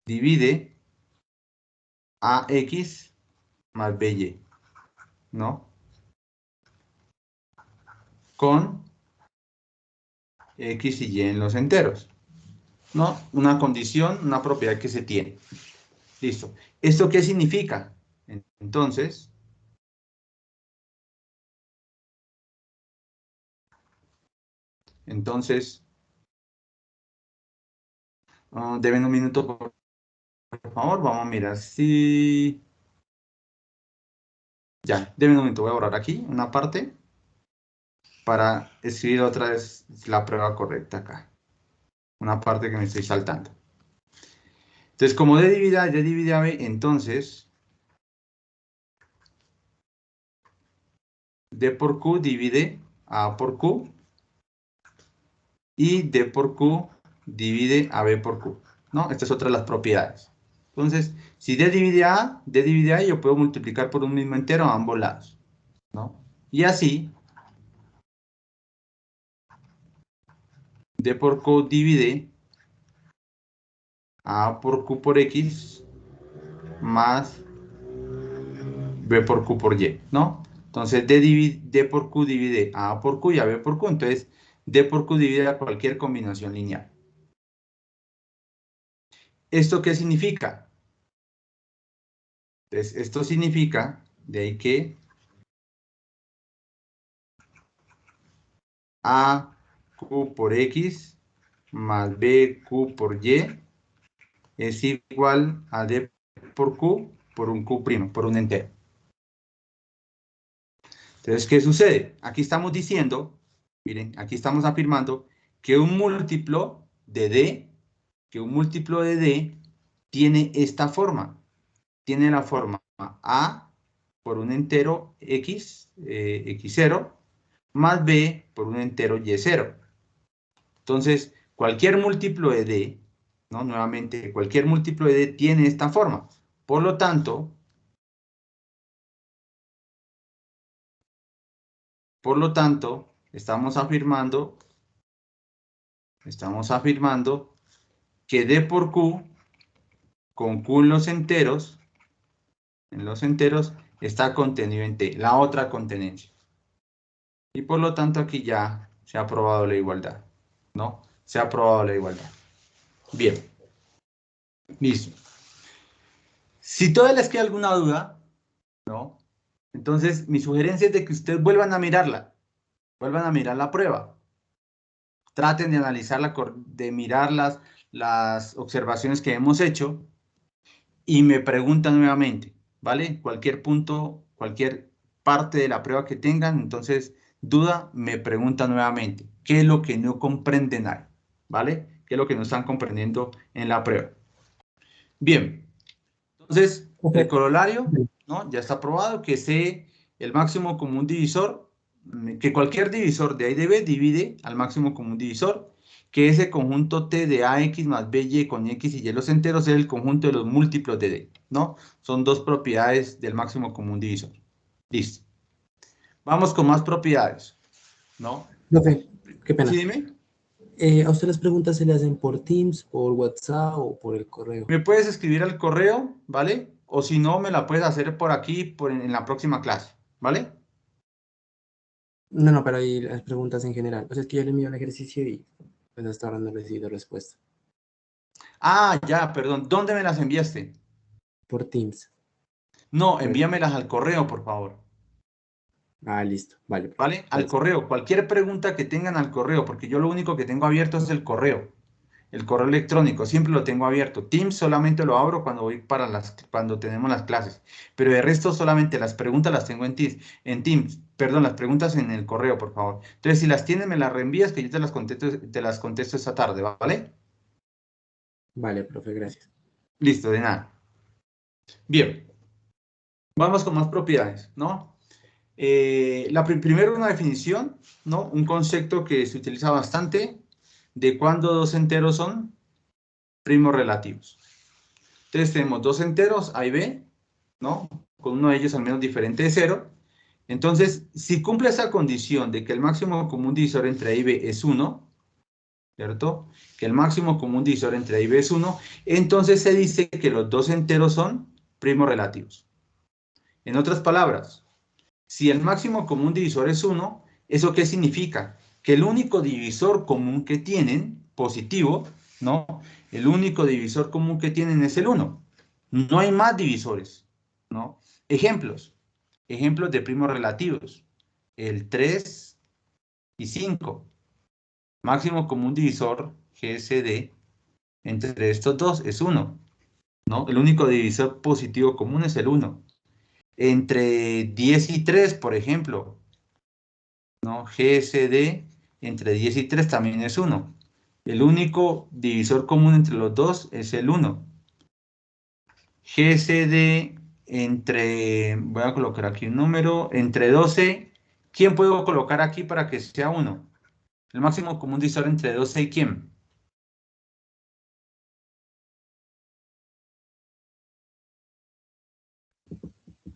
divide a X más BY, ¿no? Con X y Y en los enteros, ¿no? Una condición, una propiedad que se tiene. Listo. ¿Esto qué significa? Entonces, deben un minuto, por favor. Vamos a mirar si... Ya, deben un minuto. Voy a borrar aquí una parte para escribir otra vez la prueba correcta acá. Una parte que me estoy saltando. Entonces, como D divide a B, entonces D por Q divide a A por Q y D por Q divide a B por Q, ¿no? Esta es otra de las propiedades. Entonces, si D divide a A, yo puedo multiplicar por un mismo entero a ambos lados, ¿no? Y así, D por Q divide a por Q por X más B por Q por Y, ¿no? Entonces, D por Q divide a por Q y a B por Q. Entonces, D por Q divide a cualquier combinación lineal. ¿Esto qué significa? Entonces, esto significa, de ahí que A Q por X más B Q por Y es igual a D por Q por un Q', por un entero. Entonces, ¿qué sucede? Aquí estamos diciendo, miren, aquí estamos afirmando que un múltiplo de D tiene esta forma. Tiene la forma A por un entero X, X0, más B por un entero Y0. Entonces, cualquier múltiplo de D, ¿no? Nuevamente, cualquier múltiplo de D tiene esta forma. Por lo tanto, estamos afirmando que D por Q, con Q en los enteros, está contenido en T, la otra contenencia. Y por lo tanto, aquí ya se ha probado la igualdad, ¿no? Se ha probado la igualdad. Bien. Listo. Si todavía les queda alguna duda, ¿no? Entonces, mi sugerencia es de que ustedes vuelvan a mirarla. Vuelvan a mirar la prueba. Traten de analizarla, de mirar las observaciones que hemos hecho y me preguntan nuevamente, ¿vale? Cualquier punto, cualquier parte de la prueba que tengan, entonces, duda, me preguntan nuevamente. ¿Qué es lo que no comprenden ahí? ¿Vale? ¿Qué es lo que no están comprendiendo en la prueba? Bien. Entonces, el corolario, ¿no? Ya está probado que C, el máximo común divisor, que cualquier divisor de A y de B divide al máximo común divisor, que ese conjunto T de AX más BY con X y Y los enteros es el conjunto de los múltiplos de D, ¿no? Son dos propiedades del máximo común divisor. Listo. Vamos con más propiedades, ¿no? Profe, qué Sí, pena. dime. ¿A usted las preguntas se le hacen por Teams, por WhatsApp o por el correo? Me puedes escribir al correo, ¿vale? O si no, me la puedes hacer por aquí en la próxima clase, ¿vale? No, no, pero ahí las preguntas en general. O sea, es que yo le envío el ejercicio y pues hasta ahora no he recibido respuesta. Ah, ya, perdón. ¿Dónde me las enviaste? Por Teams. No, Pues, envíamelas al correo, por favor. listo. Vale, profe. ¿Vale? Al Gracias. correo. Cualquier pregunta que tengan al correo, porque yo lo único que tengo abierto es el correo electrónico. Siempre lo tengo abierto. Teams solamente lo abro cuando voy cuando tenemos las clases. Pero de resto solamente las preguntas las tengo en Teams. Perdón, las preguntas en el correo, por favor. Entonces, si las tienes, me las reenvías que yo te las contesto esta tarde, ¿vale? Vale, profe, gracias. Listo, de nada. Bien. Vamos con más propiedades, ¿no? Primero una definición, ¿no? Un concepto que se utiliza bastante de cuando dos enteros son primos relativos. Entonces tenemos dos enteros, A y B, ¿no? Con uno de ellos al menos diferente de cero. Entonces, si cumple esa condición de que el máximo común divisor entre A y B es 1, ¿cierto? Que el máximo común divisor entre A y B es 1, entonces se dice que los dos enteros son primos relativos. En otras palabras, si el máximo común divisor es 1, ¿eso qué significa? Que el único divisor común que tienen, positivo, ¿no? El único divisor común que tienen es el 1. No hay más divisores, ¿no? Ejemplos de primos relativos. El 3 y 5. Máximo común divisor, GSD, entre estos dos es 1, ¿no? El único divisor positivo común es el 1. Entre 10 y 3, por ejemplo, ¿no? GSD entre 10 y 3 también es 1. El único divisor común entre los dos es el 1. GSD voy a colocar aquí un número, entre 12, ¿quién puedo colocar aquí para que sea 1? El máximo común divisor entre 12 y ¿quién?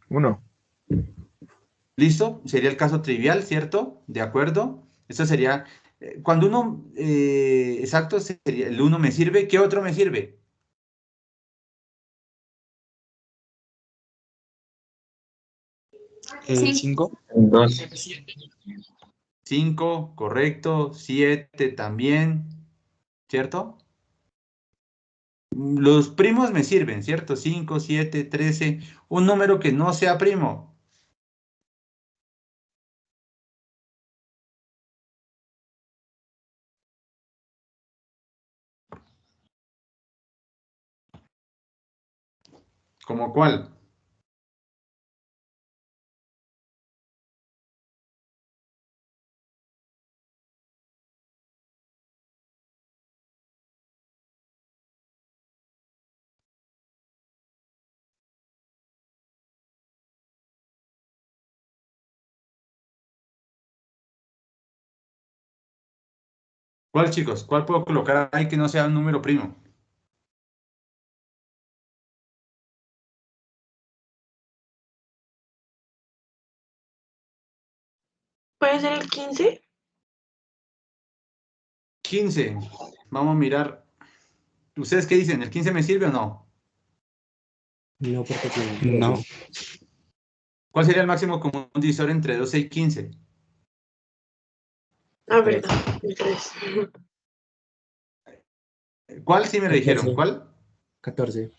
Uno. ¿Listo? Sería el caso trivial, ¿cierto? ¿De acuerdo? Esto sería, cuando uno, exacto, sería, el 1 me sirve, ¿qué otro me sirve? Sí. 5. 5, correcto, 7 también, ¿cierto? Los primos me sirven, ¿cierto? 5, 7, 13, un número que no sea primo. ¿Como cuál? ¿Cuál, chicos? ¿Cuál puedo colocar ahí que no sea un número primo? ¿Puede ser el 15? 15. Vamos a mirar. ¿Ustedes qué dicen? ¿El 15 me sirve o no? No, porque tiene. No. ¿Cuál sería el máximo común divisor entre 12 y 15? Ah, verdad, el 3. ¿Cuál? Sí me lo dijeron. 14. ¿Cuál? 14.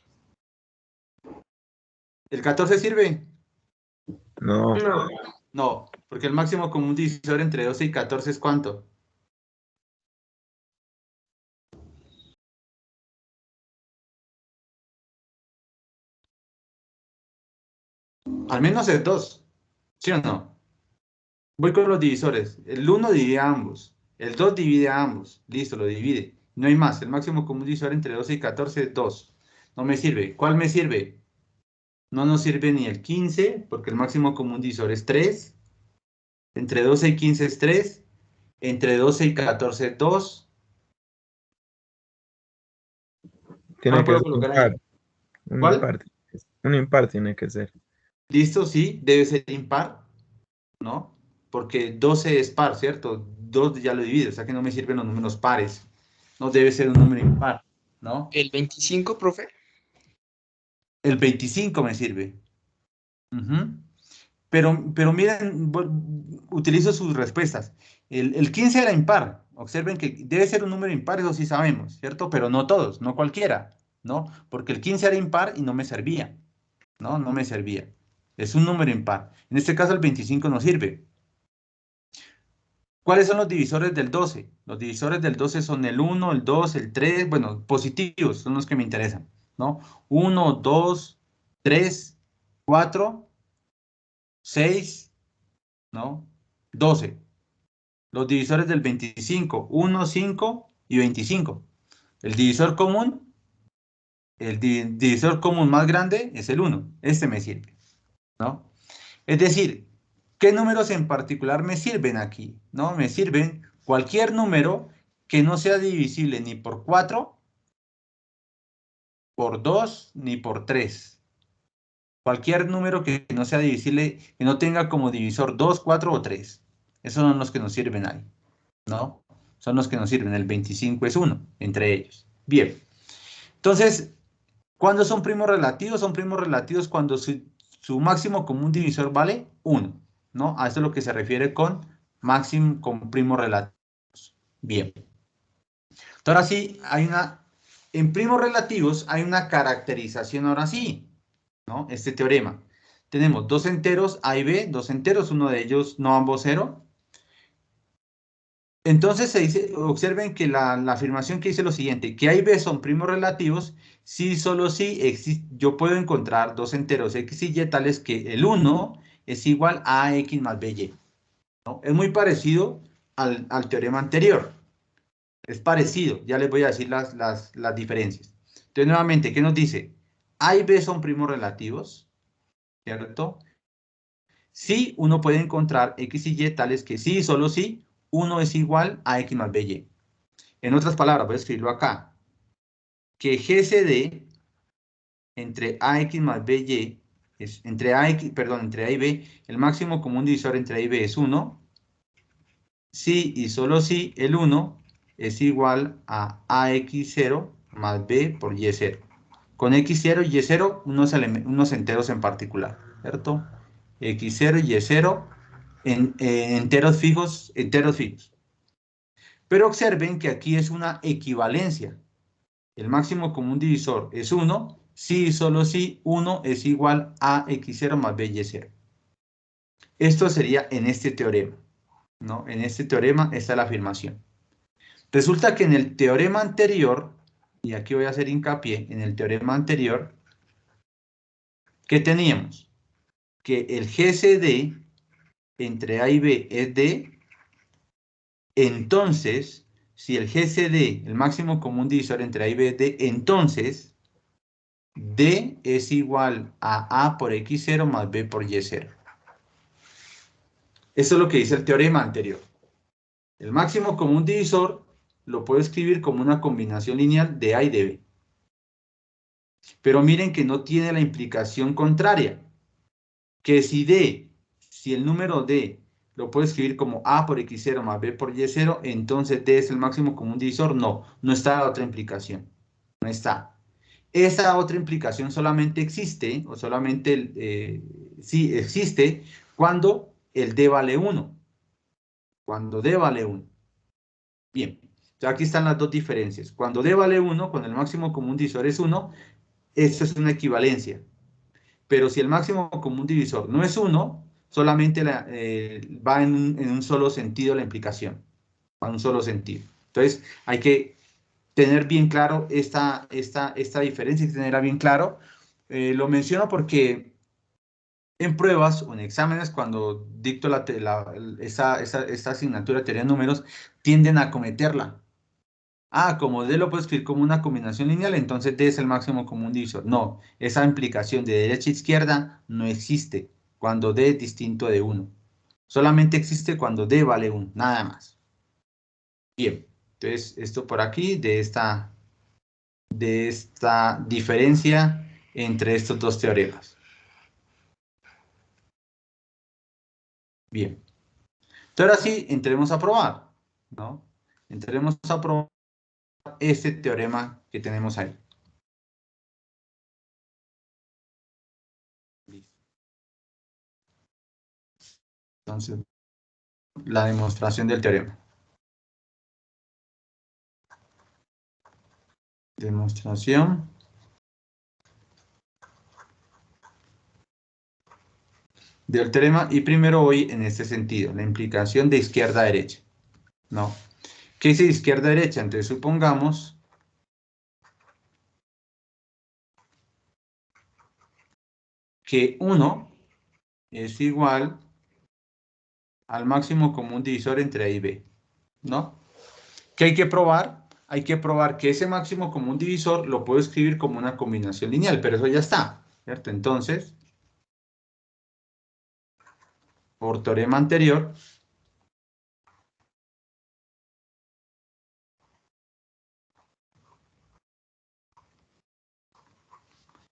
¿El 14 sirve? No. No. No, porque el máximo común divisor entre 12 y 14 es ¿cuánto? Al menos es 2, ¿sí o no? Voy con los divisores. El 1 divide a ambos. El 2 divide a ambos. Listo, lo divide. No hay más. El máximo común divisor entre 12 y 14 es 2. No me sirve. ¿Cuál me sirve? No nos sirve ni el 15, porque el máximo común divisor es 3. Entre 12 y 15 es 3. Entre 12 y 14 es 2. Tiene ¿Cuál que puedo ser colocar impar. ahí? Un ¿Cuál? impar. Un impar tiene que ser. Listo, sí, debe ser impar, ¿no? Porque 12 es par, ¿cierto? 2 ya lo divide, o sea que no me sirven los números pares. No debe ser un número impar, ¿no? ¿El 25, profe? El 25 me sirve. Ujú. Pero miren, utilizo sus respuestas. El 15 era impar. Observen que debe ser un número impar, eso sí sabemos, ¿cierto? Pero no todos, no cualquiera, ¿no? Porque el 15 era impar y no me servía, ¿no? No me servía. Es un número impar. En este caso el 25 no sirve. ¿Cuáles son los divisores del 12? Los divisores del 12 son el 1, el 2, el 3, bueno, positivos son los que me interesan, ¿no? 1, 2, 3, 4, 6, ¿no? 12. Los divisores del 25, 1, 5 y 25. El divisor común, divisor común más grande es el 1. Este me sirve, ¿no? Es decir, ¿qué números en particular me sirven aquí? ¿No? Me sirven cualquier número que no sea divisible ni por 4, por 2, ni por 3. Cualquier número que no sea divisible, que no tenga como divisor 2, 4 o 3. Esos son los que nos sirven ahí, ¿no? Son los que nos sirven. El 25 es 1 entre ellos. Bien. Entonces, ¿cuándo son primos relativos? Son primos relativos cuando su máximo común divisor vale 1, ¿no? A esto es lo que se refiere con máximo con primos relativos. Bien. Ahora sí, en primos relativos hay una caracterización ahora sí, ¿no? Este teorema. Tenemos dos enteros A y B, dos enteros, uno de ellos no ambos 0. Entonces se dice, observen que la afirmación que dice lo siguiente, que A y B son primos relativos si solo si yo puedo encontrar dos enteros X y Y tales que el 1 es igual a X más BY, ¿no? Es muy parecido al teorema anterior. Es parecido, ya les voy a decir las diferencias. Entonces, nuevamente, ¿qué nos dice? A y B son primos relativos, ¿cierto? Si uno puede encontrar X y Y tales que sí, solo si 1 es igual a X más BY. En otras palabras, voy a escribirlo acá. Que GCD entre AX más BY, entre A y B, el máximo común divisor entre A y B es 1. Si y solo si el 1 es igual a AX0 más B por Y0. Con X0 y Y0 unos enteros en particular, ¿cierto? X0 y Y0 enteros fijos, Pero observen que aquí es una equivalencia. El máximo común divisor es 1, si y solo si 1 es igual a X0 más BY0. Esto sería en este teorema, ¿no? En este teorema está la afirmación. Resulta que en el teorema anterior, y aquí voy a hacer hincapié, en el teorema anterior, ¿qué teníamos? Que el GCD entre A y B es D, entonces, si el GCD, el máximo común divisor entre A y B es D, entonces D es igual a A por X0 más B por Y0. Eso es lo que dice el teorema anterior. El máximo común divisor lo puedo escribir como una combinación lineal de A y de B. Pero miren que no tiene la implicación contraria, que si el número D lo puedo escribir como A por X0 más B por Y0, entonces D es el máximo común divisor. No, no está la otra implicación. No está. Esa otra implicación solamente existe, o solamente sí existe, cuando el D vale 1. Cuando D vale 1. Bien, entonces aquí están las dos diferencias. Cuando D vale 1, cuando el máximo común divisor es 1, esto es una equivalencia. Pero si el máximo común divisor no es 1, solamente va en un solo sentido la implicación. Va en un solo sentido. Entonces, hay que tener bien claro esta diferencia y tenerla bien claro. Lo menciono porque en pruebas o en exámenes, cuando dicto esta asignatura de teoría de números, tienden a cometerla. Ah, como D lo puedo escribir como una combinación lineal, entonces D es el máximo común divisor. No, esa implicación de derecha a izquierda no existe cuando D es distinto de 1. Solamente existe cuando D vale 1, nada más. Bien, entonces esto por aquí, de esta diferencia entre estos dos teoremas. Bien. Entonces ahora sí, entremos a probar, ¿no? Entremos a probar este teorema que tenemos ahí. Entonces, la demostración del teorema. Demostración del teorema, y primero voy en este sentido, la implicación de izquierda a derecha, ¿no? ¿Qué dice de izquierda a derecha? Entonces supongamos que 1 es igual al máximo común divisor entre A y B, ¿no? ¿Qué hay que probar? Hay que probar que ese máximo común divisor lo puedo escribir como una combinación lineal, pero eso ya está, ¿cierto? Entonces, por teorema anterior,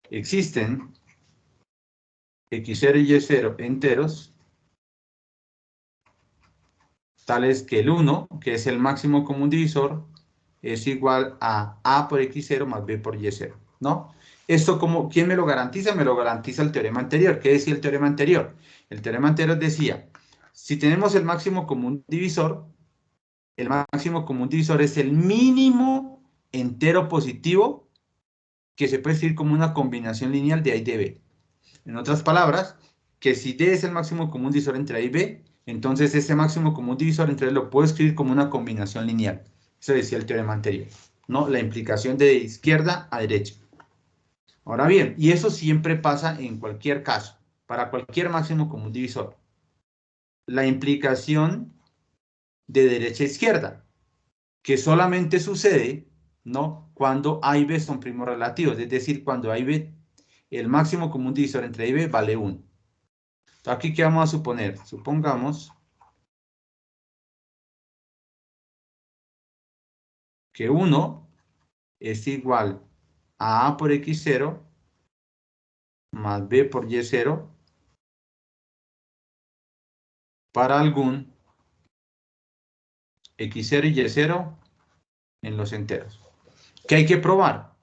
existen X0 y Y0 enteros, tales que el 1, que es el máximo común divisor, es igual a A por X0 más B por Y0, ¿no? Esto, ¿quién me lo garantiza? Me lo garantiza el teorema anterior. ¿Qué decía el teorema anterior? El teorema anterior decía, si tenemos el máximo común divisor es el mínimo entero positivo que se puede escribir como una combinación lineal de A y de B. En otras palabras, que si D es el máximo común divisor entre A y B, entonces ese máximo común divisor entre lo puedo escribir como una combinación lineal. Eso decía el teorema anterior, ¿no? La implicación de izquierda a derecha. Ahora bien, y eso siempre pasa en cualquier caso, para cualquier máximo común divisor. La implicación de derecha a izquierda, que solamente sucede, ¿no?, cuando A y B son primos relativos, es decir, cuando A y B, el máximo común divisor entre A y B vale 1. Entonces, aquí, ¿qué vamos a suponer? Supongamos que 1 es igual a A por X0 más B por Y0 para algún X0 y Y0 en los enteros. ¿Qué hay que probar?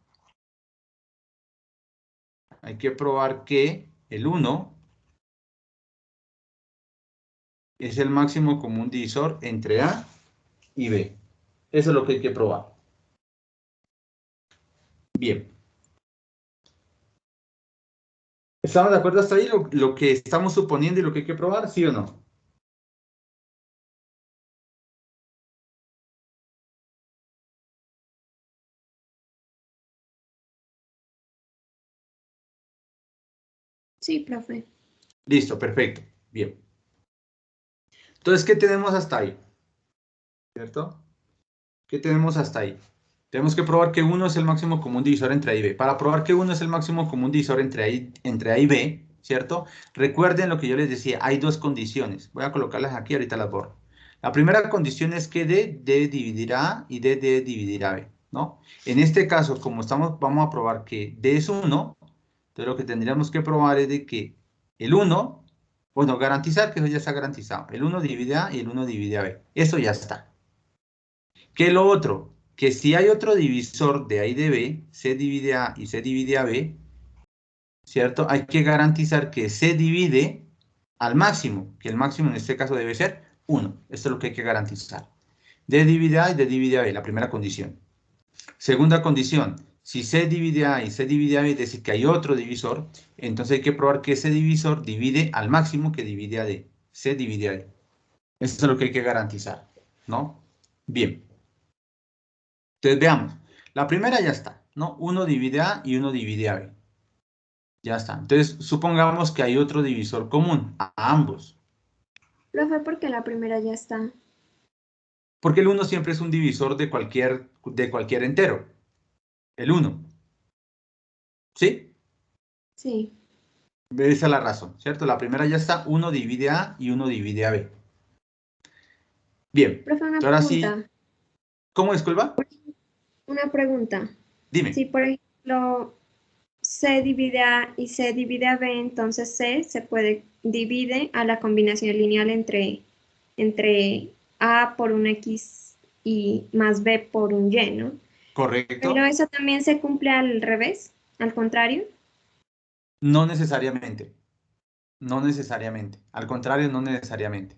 Hay que probar que el 1 es el máximo común divisor entre A y B. Eso es lo que hay que probar. Bien. ¿Estamos de acuerdo hasta ahí? Lo que estamos suponiendo y lo que hay que probar, ¿sí o no? Sí, profe. Listo, perfecto. Bien. Entonces, ¿qué tenemos hasta ahí? ¿Cierto? ¿Qué tenemos hasta ahí? Tenemos que probar que 1 es el máximo común divisor entre A y B. Para probar que 1 es el máximo común divisor entre A y B, ¿cierto? Recuerden lo que yo les decía, hay dos condiciones. Voy a colocarlas aquí, ahorita las borro. La primera condición es que D debe dividir a A y D debe dividir a B, ¿no? En este caso, como vamos a probar que D es 1, entonces lo que tendríamos que probar es de que el 1, bueno, garantizar que eso ya está garantizado. El 1 divide a A y el 1 divide a B. Eso ya está. ¿Qué es lo otro? Que si hay otro divisor de A y de B, C divide a A y C divide a B, ¿cierto? Hay que garantizar que C divide al máximo, que el máximo en este caso debe ser 1. Esto es lo que hay que garantizar. D divide a A y D divide a B, la primera condición. Segunda condición, si C divide a A y C divide a B, es decir, que hay otro divisor, entonces hay que probar que ese divisor divide al máximo que divide a D. C divide a D. Esto es lo que hay que garantizar, ¿no? Bien. Entonces veamos. La primera ya está, ¿no? 1 divide a A y 1 divide a B. Ya está. Entonces, supongamos que hay otro divisor común a ambos. Profe, porque la primera ya está. Porque el 1 siempre es un divisor de cualquier entero. El 1. ¿Sí? Sí. Esa es la razón, ¿cierto? La primera ya está. 1 divide a A y 1 divide a B. Bien. Profe, una Ahora sí. pregunta. ¿Cómo, disculpa? Una pregunta. Dime. Si, por ejemplo, C divide A y C divide a B, entonces C se puede divide a la combinación lineal entre A por un X y más B por un Y, ¿no? Correcto. Pero eso también se cumple al revés, al contrario. No necesariamente. No necesariamente. Al contrario, no necesariamente.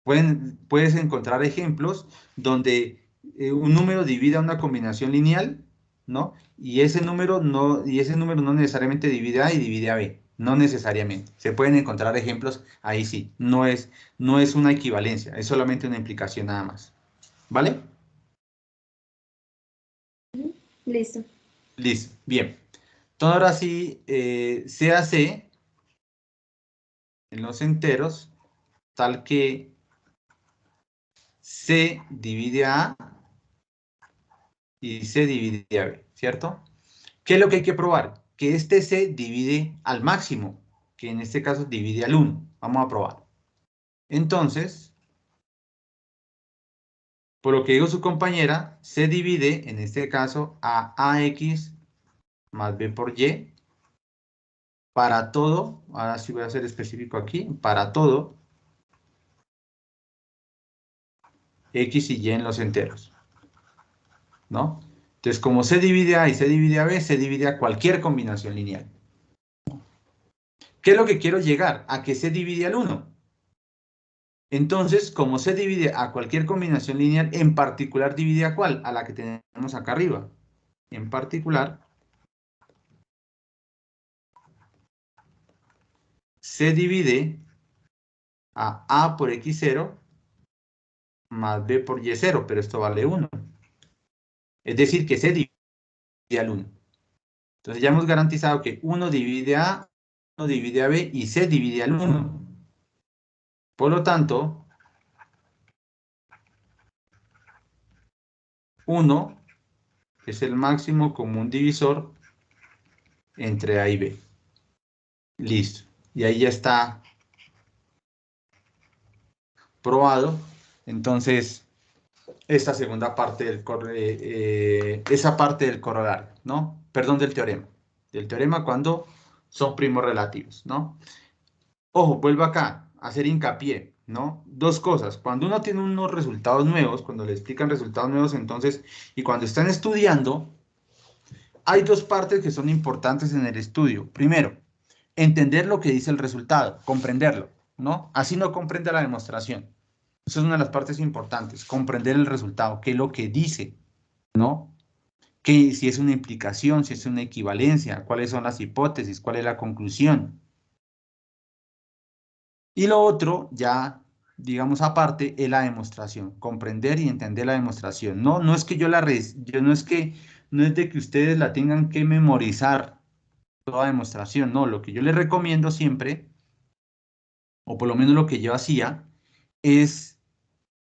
Puedes encontrar ejemplos donde un número divide a una combinación lineal, ¿no? Y ese número no necesariamente divide a A y divide a B. No necesariamente. Se pueden encontrar ejemplos, ahí sí. No es una equivalencia, es solamente una implicación nada más. ¿Vale? Listo. Listo. Bien. Entonces ahora sí, C a C en los enteros, tal que C divide a A y C divide a B, ¿cierto? ¿Qué es lo que hay que probar? Que este C divide al máximo, que en este caso divide al 1. Vamos a probar. Entonces, por lo que dijo su compañera, C divide, en este caso, a AX más B por Y, para todo, ahora sí voy a ser específico aquí, para todo, X y Y en los enteros, ¿no? Entonces, como C divide a y C divide a B, C divide a cualquier combinación lineal. ¿Qué es lo que quiero llegar? A que C divide al 1. Entonces, como C divide a cualquier combinación lineal, en particular divide a ¿cuál? A la que tenemos acá arriba. En particular, C divide a A por X0 más B por Y0, pero esto vale 1. Es decir, que C divide al 1. Entonces ya hemos garantizado que 1 divide a A, 1 divide a B y C divide al 1. Por lo tanto, 1 es el máximo común divisor entre A y B. Listo. Y ahí ya está probado. Entonces, esta segunda parte esa parte del corolario, ¿no? Perdón, del teorema. Del teorema cuando son primos relativos, ¿no? Ojo, vuelvo acá a hacer hincapié, ¿no? Dos cosas. Cuando uno tiene unos resultados nuevos, cuando le explican resultados nuevos, entonces, y cuando están estudiando, hay dos partes que son importantes en el estudio. Primero, entender lo que dice el resultado, comprenderlo, ¿no? Así no comprende la demostración. Esa es una de las partes importantes, comprender el resultado, qué es lo que dice, ¿no? Si es una implicación, si es una equivalencia, cuáles son las hipótesis, cuál es la conclusión. Y lo otro, ya, digamos aparte, es la demostración, comprender y entender la demostración. No es que no es de que ustedes la tengan que memorizar toda demostración, no, lo que yo les recomiendo siempre, o por lo menos lo que yo hacía, es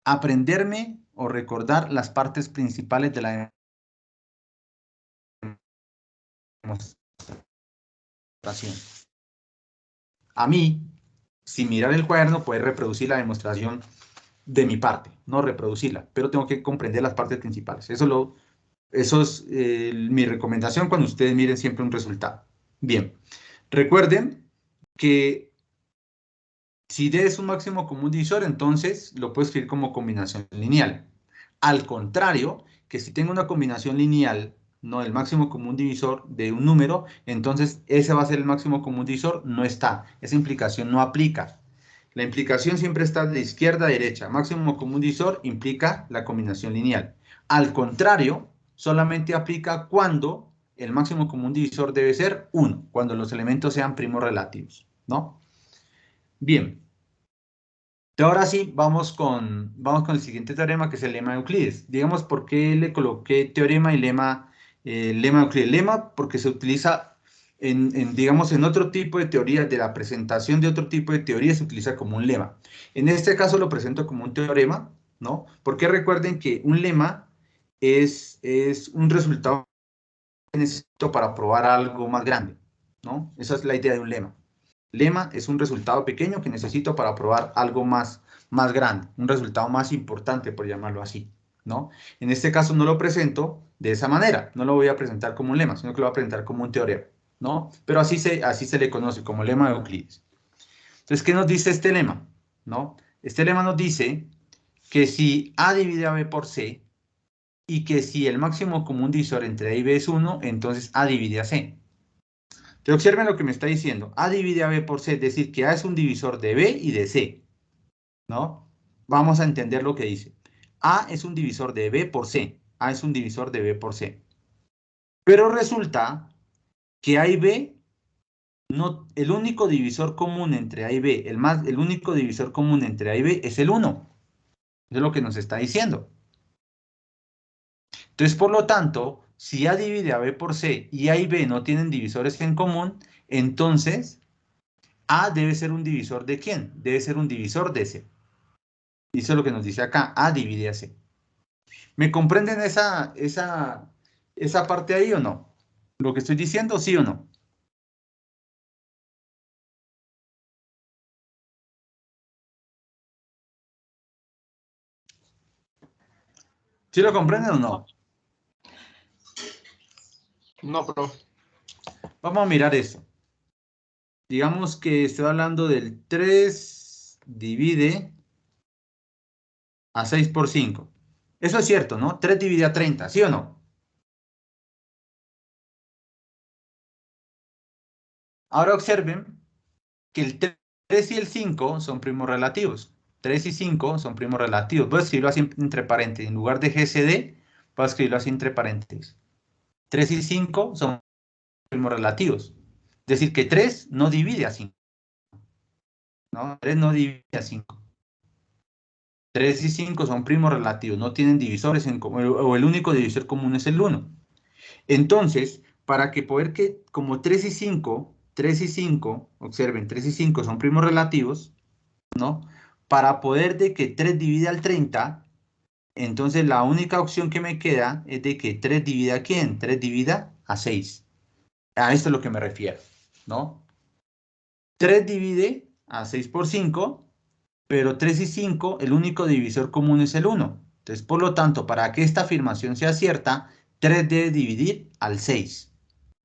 aprenderme o recordar las partes principales de la demostración. A mí, sin mirar el cuaderno, puede reproducir la demostración de mi parte, no reproducirla, pero tengo que comprender las partes principales. Eso es mi recomendación cuando ustedes miren siempre un resultado. Bien, recuerden que si D es un máximo común divisor, entonces lo puedo escribir como combinación lineal. Al contrario, que si tengo una combinación lineal, no el máximo común divisor de un número, entonces ese va a ser el máximo común divisor, no está. Esa implicación no aplica. La implicación siempre está de izquierda a derecha. Máximo común divisor implica la combinación lineal. Al contrario, solamente aplica cuando el máximo común divisor debe ser 1, cuando los elementos sean primos relativos, ¿no? Bien. Ahora sí, vamos con el siguiente teorema, que es el lema de Euclides. Digamos, ¿por qué le coloqué teorema y lema de Euclides? Lema porque se utiliza digamos, en otro tipo de teorías, de la presentación de otro tipo de teorías, se utiliza como un lema. En este caso lo presento como un teorema, ¿no? Porque recuerden que un lema es un resultado que necesito para probar algo más grande, ¿no? Esa es la idea de un lema. Lema es un resultado pequeño que necesito para probar algo más grande, un resultado más importante, por llamarlo así, ¿no? En este caso no lo presento de esa manera, no lo voy a presentar como un lema, sino que lo voy a presentar como un teorema, ¿no? Pero así se le conoce como lema de Euclides. Entonces, ¿qué nos dice este lema? ¿No? Este lema nos dice que si A divide a B por C y que si el máximo común divisor entre A y B es 1, entonces A divide a C. Entonces, observen lo que me está diciendo. A divide a B por C, es decir, que A es un divisor de B y de C, ¿no? Vamos a entender lo que dice. A es un divisor de B por C. A es un divisor de B por C. Pero resulta que A y B, no, el único divisor común entre A y B, el único divisor común entre A y B es el 1. Eso es lo que nos está diciendo. Entonces, por lo tanto, si A divide a B por C y A y B no tienen divisores en común, entonces A debe ser un divisor ¿de quién? Debe ser un divisor de C. Y eso es lo que nos dice acá, A divide a C. ¿Me comprenden esa parte ahí o no? ¿Lo que estoy diciendo, sí o no? ¿Sí lo comprenden o no? No, profe. Vamos a mirar eso. Digamos que estoy hablando del 3 divide a 6 por 5. Eso es cierto, ¿no? 3 divide a 30, ¿sí o no? Ahora observen que el 3 y el 5 son primos relativos. 3 y 5 son primos relativos. Voy a escribirlo así entre paréntesis. En lugar de GCD, voy a escribirlo así entre paréntesis. 3 y 5 son primos relativos. Es decir, que 3 no divide a 5. ¿No? 3 no divide a 5. 3 y 5 son primos relativos, no tienen divisores en común, o el único divisor común es el 1. Entonces, para que poder que, como 3 y 5, observen, 3 y 5 son primos relativos, ¿no? Para poder de que 3 divide al 30, entonces la única opción que me queda es de que 3 divida a ¿quién? 3 divida a 6. A esto es lo que me refiero, ¿no? 3 divide a 6 por 5, pero 3 y 5, el único divisor común es el 1. Entonces, por lo tanto, para que esta afirmación sea cierta, 3 debe dividir al 6.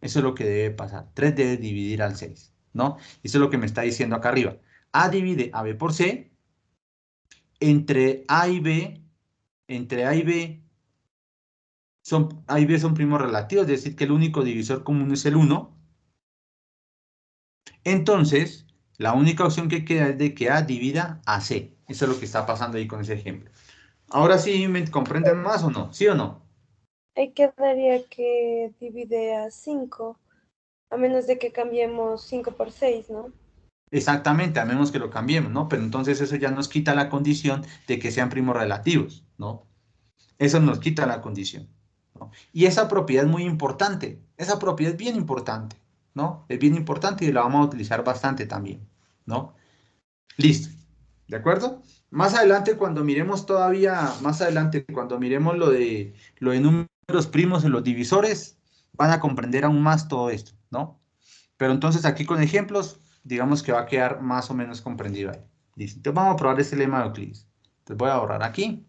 Eso es lo que debe pasar. 3 debe dividir al 6, ¿no? Eso es lo que me está diciendo acá arriba. A divide a B por C. Entre A y B, A y B son primos relativos, es decir, que el único divisor común es el 1. Entonces, la única opción que queda es de que A divida a C. Eso es lo que está pasando ahí con ese ejemplo. Ahora sí, ¿me comprenden más o no? ¿Sí o no? Ahí quedaría que divide a 5, a menos de que cambiemos 5 por 6, ¿no? Exactamente, a menos que lo cambiemos, ¿no? Pero entonces eso ya nos quita la condición de que sean primos relativos, ¿no? Eso nos quita la condición, ¿no? Y esa propiedad es muy importante. Esa propiedad es bien importante, ¿no? Es bien importante y la vamos a utilizar bastante también, ¿no? Listo, ¿de acuerdo? Más adelante, cuando miremos lo de números primos en los divisores, van a comprender aún más todo esto, ¿no? Pero entonces aquí con ejemplos, digamos que va a quedar más o menos comprendido ahí. Listo. Entonces vamos a probar este lema de Euclides. Entonces voy a borrar aquí.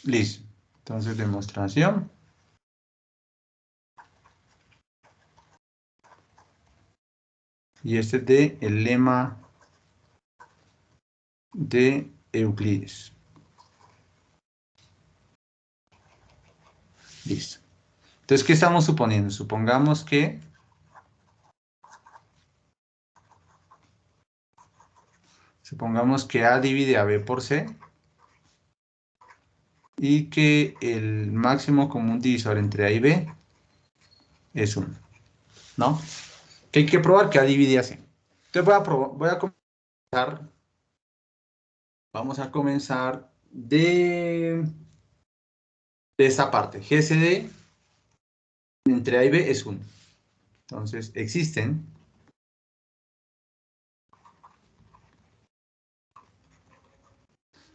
Listo. Entonces, demostración. Y este es de el lema de Euclides. Listo. Entonces, ¿qué estamos suponiendo? Supongamos que A divide a B por C y que el máximo común divisor entre A y B es 1, ¿no? Que hay que probar que A divide a C. Entonces vamos a comenzar de esta parte. GCD entre A y B es 1. Entonces, existen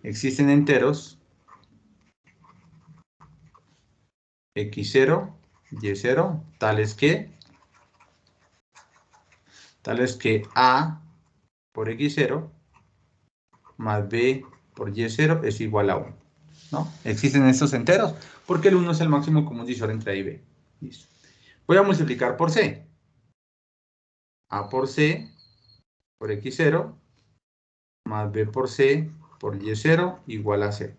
enteros x0, y0, tales que A por x0 más B por y0 es igual a 1, ¿no? Existen estos enteros porque el 1 es el máximo común divisor entre A y B. Listo. Voy a multiplicar por C. A por C por x0 más B por C por y0 igual a C,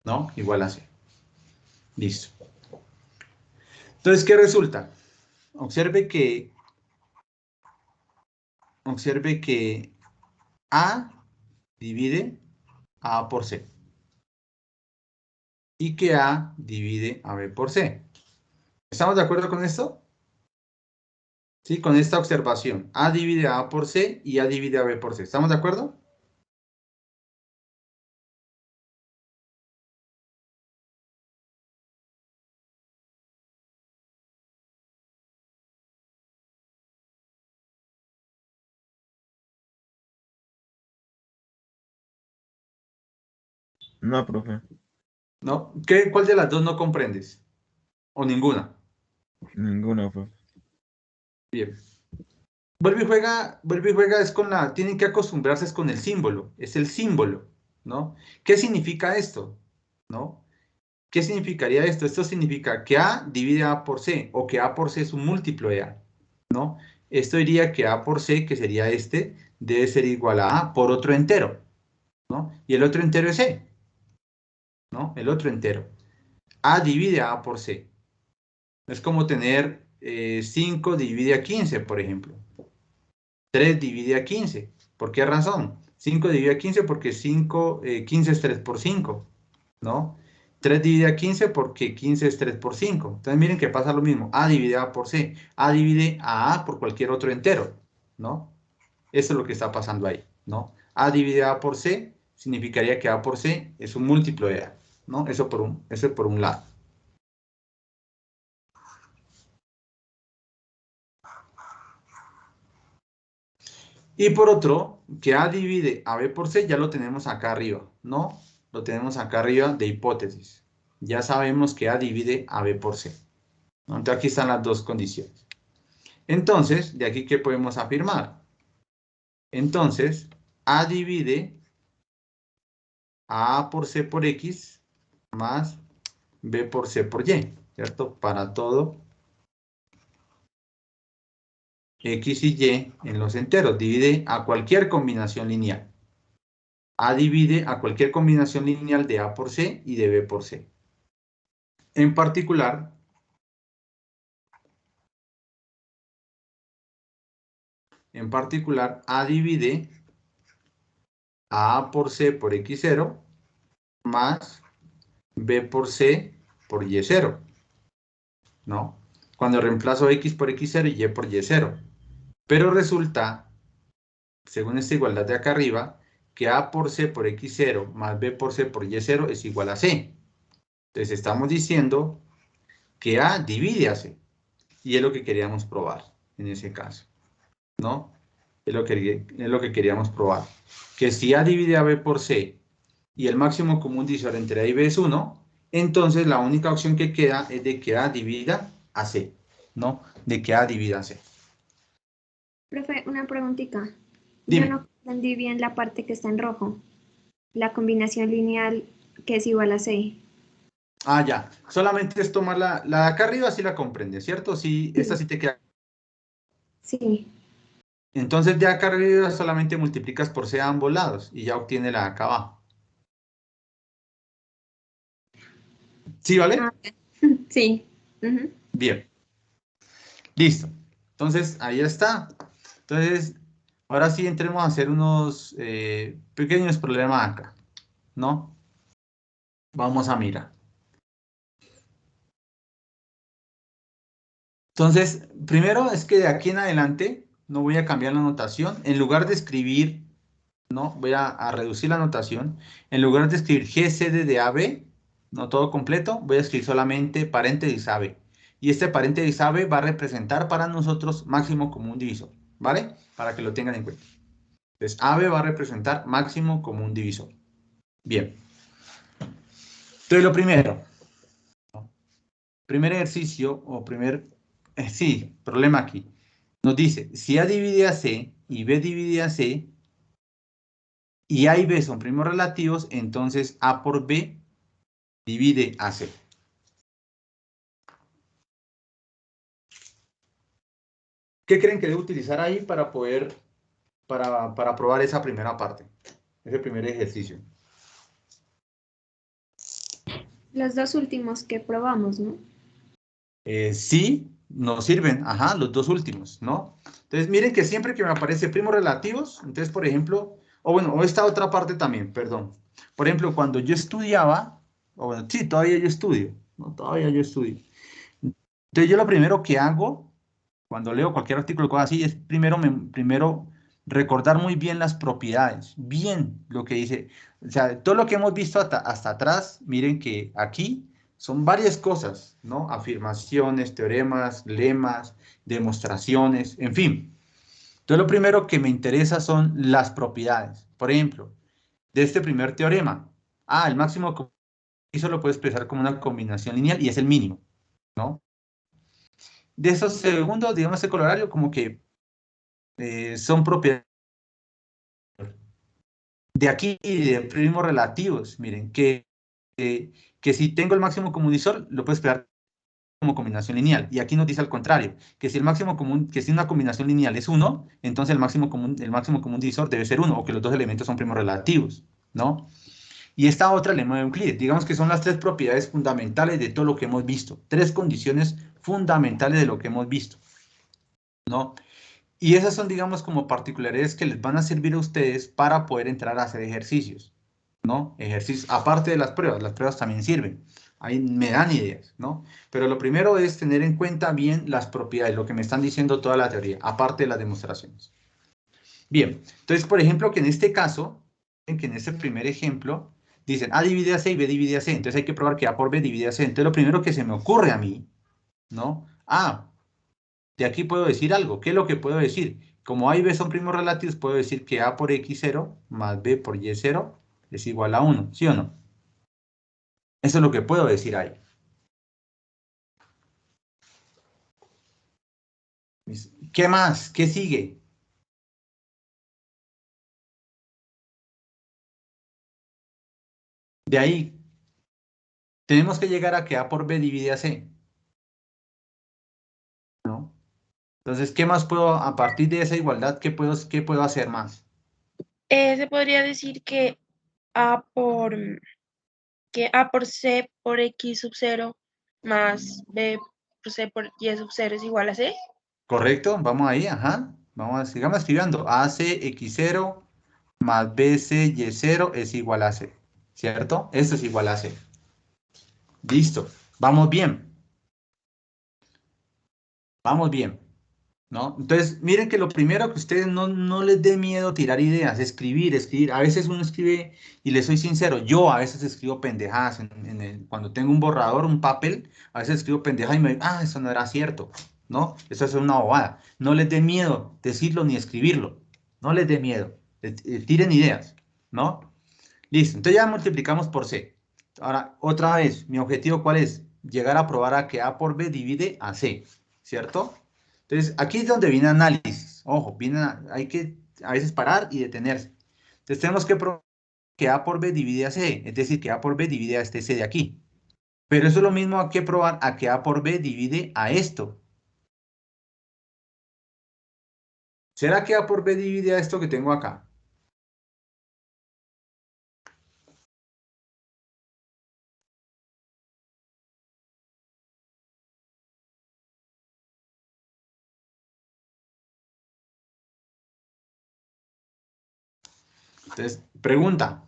¿no? Igual a C. Listo. Entonces, ¿qué resulta? Observe que A divide a A por C y que A divide a B por C. ¿Estamos de acuerdo con esto? Sí, con esta observación. A divide a A por C y A divide a B por C. ¿Estamos de acuerdo? No, profe. ¿No? ¿Cuál de las dos no comprendes? ¿O ninguna? Ninguna, profe. Bien. Vuelve y juega es tienen que acostumbrarse es con el símbolo, es el símbolo, ¿no? ¿Qué significa esto? ¿No? ¿Qué significaría esto? Esto significa que A divide a A por C, o que A por C es un múltiplo de A, ¿no? Esto diría que A por C, que sería este, debe ser igual a A por otro entero, ¿no? Y el otro entero es C, ¿no? El otro entero. A divide a A por C. Es como tener 5 divide a 15, por ejemplo. 3 divide a 15. ¿Por qué razón? 5 divide a 15 porque 15 es 3 por 5, ¿no? 3 divide a 15 porque 15 es 3 por 5. Entonces miren que pasa lo mismo. A divide a por C. A divide a A por cualquier otro entero, ¿no? Eso es lo que está pasando ahí, ¿no? A divide a A por C significaría que A por C es un múltiplo de A, ¿no? Eso por un lado. Y por otro, que A divide a B por C ya lo tenemos acá arriba, ¿no? Lo tenemos acá arriba de hipótesis. Ya sabemos que A divide a B por C, ¿no? Entonces aquí están las dos condiciones. Entonces, de aquí, ¿qué podemos afirmar? Entonces, A divide a A por C por X más B por C por Y, ¿cierto? Para todo X y Y en los enteros. Divide a cualquier combinación lineal. A divide a cualquier combinación lineal de A por C y de B por C. En particular, A divide a A por C por X0 más B por C por Y0. ¿no? Cuando reemplazo X por X0 y Y por Y0. Pero resulta, según esta igualdad de acá arriba, que A por C por X0 más B por C por Y0 es igual a C. Entonces estamos diciendo que A divide a C. Y es lo que queríamos probar en ese caso, ¿no? Es lo que queríamos probar. Que si A divide a B por C y el máximo común divisor entre A y B es 1, entonces la única opción que queda es de que A divida a C, ¿no? De que A divida a C. Profe, una preguntita. Dime. Yo no entendí bien la parte que está en rojo. La combinación lineal que es igual a C. Ah, ya. Solamente es tomar la de acá arriba, sí la comprende, ¿cierto? Sí, esta sí te queda. Sí. Entonces de acá arriba solamente multiplicas por C a ambos lados y ya obtiene la de acá abajo. ¿Sí, vale? Ah, sí. Ujú. Bien. Listo. Entonces, ahí está. Entonces, ahora sí entremos a hacer unos pequeños problemas acá, ¿no? Vamos a mirar. Entonces, primero es que de aquí en adelante no voy a cambiar la notación. En lugar de escribir, ¿no? Voy a reducir la notación. En lugar de escribir GCD de AB, no todo completo, voy a escribir solamente paréntesis AB. Y este paréntesis AB va a representar para nosotros máximo común divisor, ¿vale? Para que lo tengan en cuenta. Entonces, AB va a representar máximo común divisor. Bien. Entonces, lo primero. Primer ejercicio, o sí, problema aquí. Nos dice, si A divide a C y B divide a C, y A y B son primos relativos, entonces A por B divide a C. ¿Qué creen que debo utilizar ahí para poder, para probar esa primera parte? Ese primer ejercicio. Los dos últimos que probamos, ¿no? Sí, nos sirven, ajá, los dos últimos, ¿no? Entonces, miren que siempre que me aparece primos relativos, entonces, por ejemplo, o esta otra parte también, perdón. Por ejemplo, cuando yo estudiaba, o bueno, sí, todavía yo estudio, ¿no? Todavía yo estudio. Entonces, yo lo primero que hago, cuando leo cualquier artículo o cosa así, es primero recordar muy bien las propiedades, bien lo que dice. O sea, todo lo que hemos visto hasta atrás, miren que aquí son varias cosas, ¿no? Afirmaciones, teoremas, lemas, demostraciones, en fin. Entonces, lo primero que me interesa son las propiedades. Por ejemplo, de este primer teorema, el máximo común divisor lo puedo expresar como una combinación lineal y es el mínimo, ¿no? De esos segundos, digamos, el colorario, como que son propiedades. De aquí, de primos relativos, miren, que si tengo el máximo común divisor, lo puedo esperar como combinación lineal. Y aquí nos dice al contrario, que si el máximo común, que si una combinación lineal es 1, entonces el máximo común divisor debe ser 1, o que los dos elementos son primos relativos, ¿no? Y esta otra lema de Euclides, digamos que son las tres propiedades fundamentales de todo lo que hemos visto, tres condiciones fundamentales de lo que hemos visto, ¿no? Y esas son, digamos, como particularidades que les van a servir a ustedes para poder entrar a hacer ejercicios, ¿no? Ejercicios, aparte de las pruebas también sirven. Ahí me dan ideas, ¿no? Pero lo primero es tener en cuenta bien las propiedades, lo que me están diciendo toda la teoría, aparte de las demostraciones. Bien, entonces, por ejemplo, que en este caso, que en este primer ejemplo, dicen A divide a C y B divide a C, entonces hay que probar que A por B divide a C. Entonces, lo primero que se me ocurre a mí, ¿no? De aquí puedo decir algo. ¿Qué es lo que puedo decir? Como A y B son primos relativos, puedo decir que A por X0 más B por Y0 es igual a 1, ¿sí o no? Eso es lo que puedo decir ahí. ¿Qué más? ¿Qué sigue? De ahí, tenemos que llegar a que A por B divide a C, ¿no? Entonces, ¿qué más puedo, a partir de esa igualdad, qué puedo hacer más? Se podría decir que A por C por X sub 0 más B por C por Y sub 0 es igual a C. ¿Correcto? Vamos ahí, ajá. Sigamos escribiendo. AC X0 más BC Y0 es igual a C, ¿cierto? Esto es igual a C. Listo, vamos bien. Vamos bien, ¿no? Entonces, miren que lo primero que ustedes no les dé miedo tirar ideas, escribir, escribir. A veces uno escribe, y les soy sincero, yo a veces escribo pendejadas cuando tengo un borrador, un papel, a veces escribo pendejadas y eso no era cierto, ¿no? Eso es una bobada. No les dé miedo decirlo ni escribirlo, no les dé miedo, tiren ideas, ¿no? Listo, entonces ya multiplicamos por C. Ahora, otra vez, mi objetivo, ¿cuál es? Llegar a probar a que A por B divide a C, ¿cierto? Entonces, aquí es donde viene análisis. Ojo, hay que a veces parar y detenerse. Entonces, tenemos que probar que A por B divide a C, es decir, que A por B divide a este C de aquí. Pero eso es lo mismo que probar a que A por B divide a esto. ¿Será que A por B divide a esto que tengo acá? Entonces, pregunta.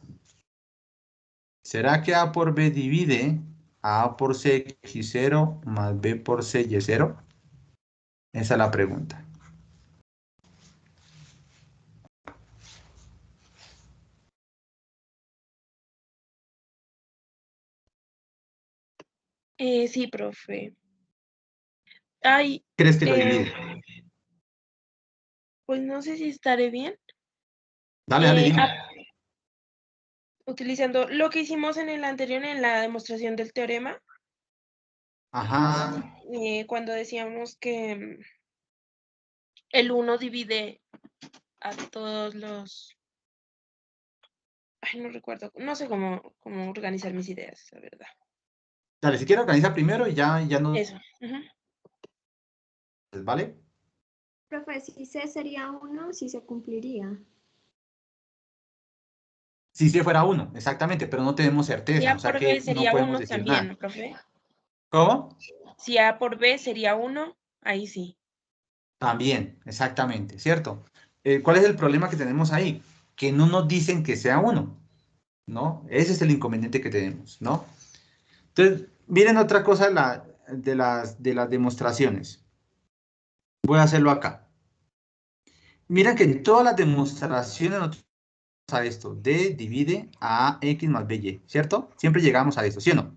¿Será que A por B divide a A por C X0 más B por C Y0? Esa es la pregunta. Sí, profe. Ay, ¿Crees que lo eh, divide? pues no sé si estaré bien. Dale, dime. Utilizando lo que hicimos en el anterior, en la demostración del teorema, Ajá. cuando decíamos que el 1 divide a todos los... Ay, no recuerdo, no sé cómo organizar mis ideas, la verdad. Dale, si quieres organiza primero y ya no, Eso. Ujú. ¿vale? Profe, si C sería 1, sí se cumpliría. Si C fuera 1, exactamente, pero no tenemos Si certeza, A o sea por B que no sería podemos 1 decir también, nada. ¿no, profe? ¿Cómo? Si A por B sería 1, ahí sí. También, exactamente, ¿cierto? ¿Cuál es el problema que tenemos ahí? Que no nos dicen que sea 1, ¿no? Ese es el inconveniente que tenemos, ¿no? Entonces, miren otra cosa de las demostraciones. Voy a hacerlo acá. Mira que en todas las demostraciones nosotros a esto. D divide a X más BY, ¿cierto? Siempre llegamos a eso, ¿sí o no?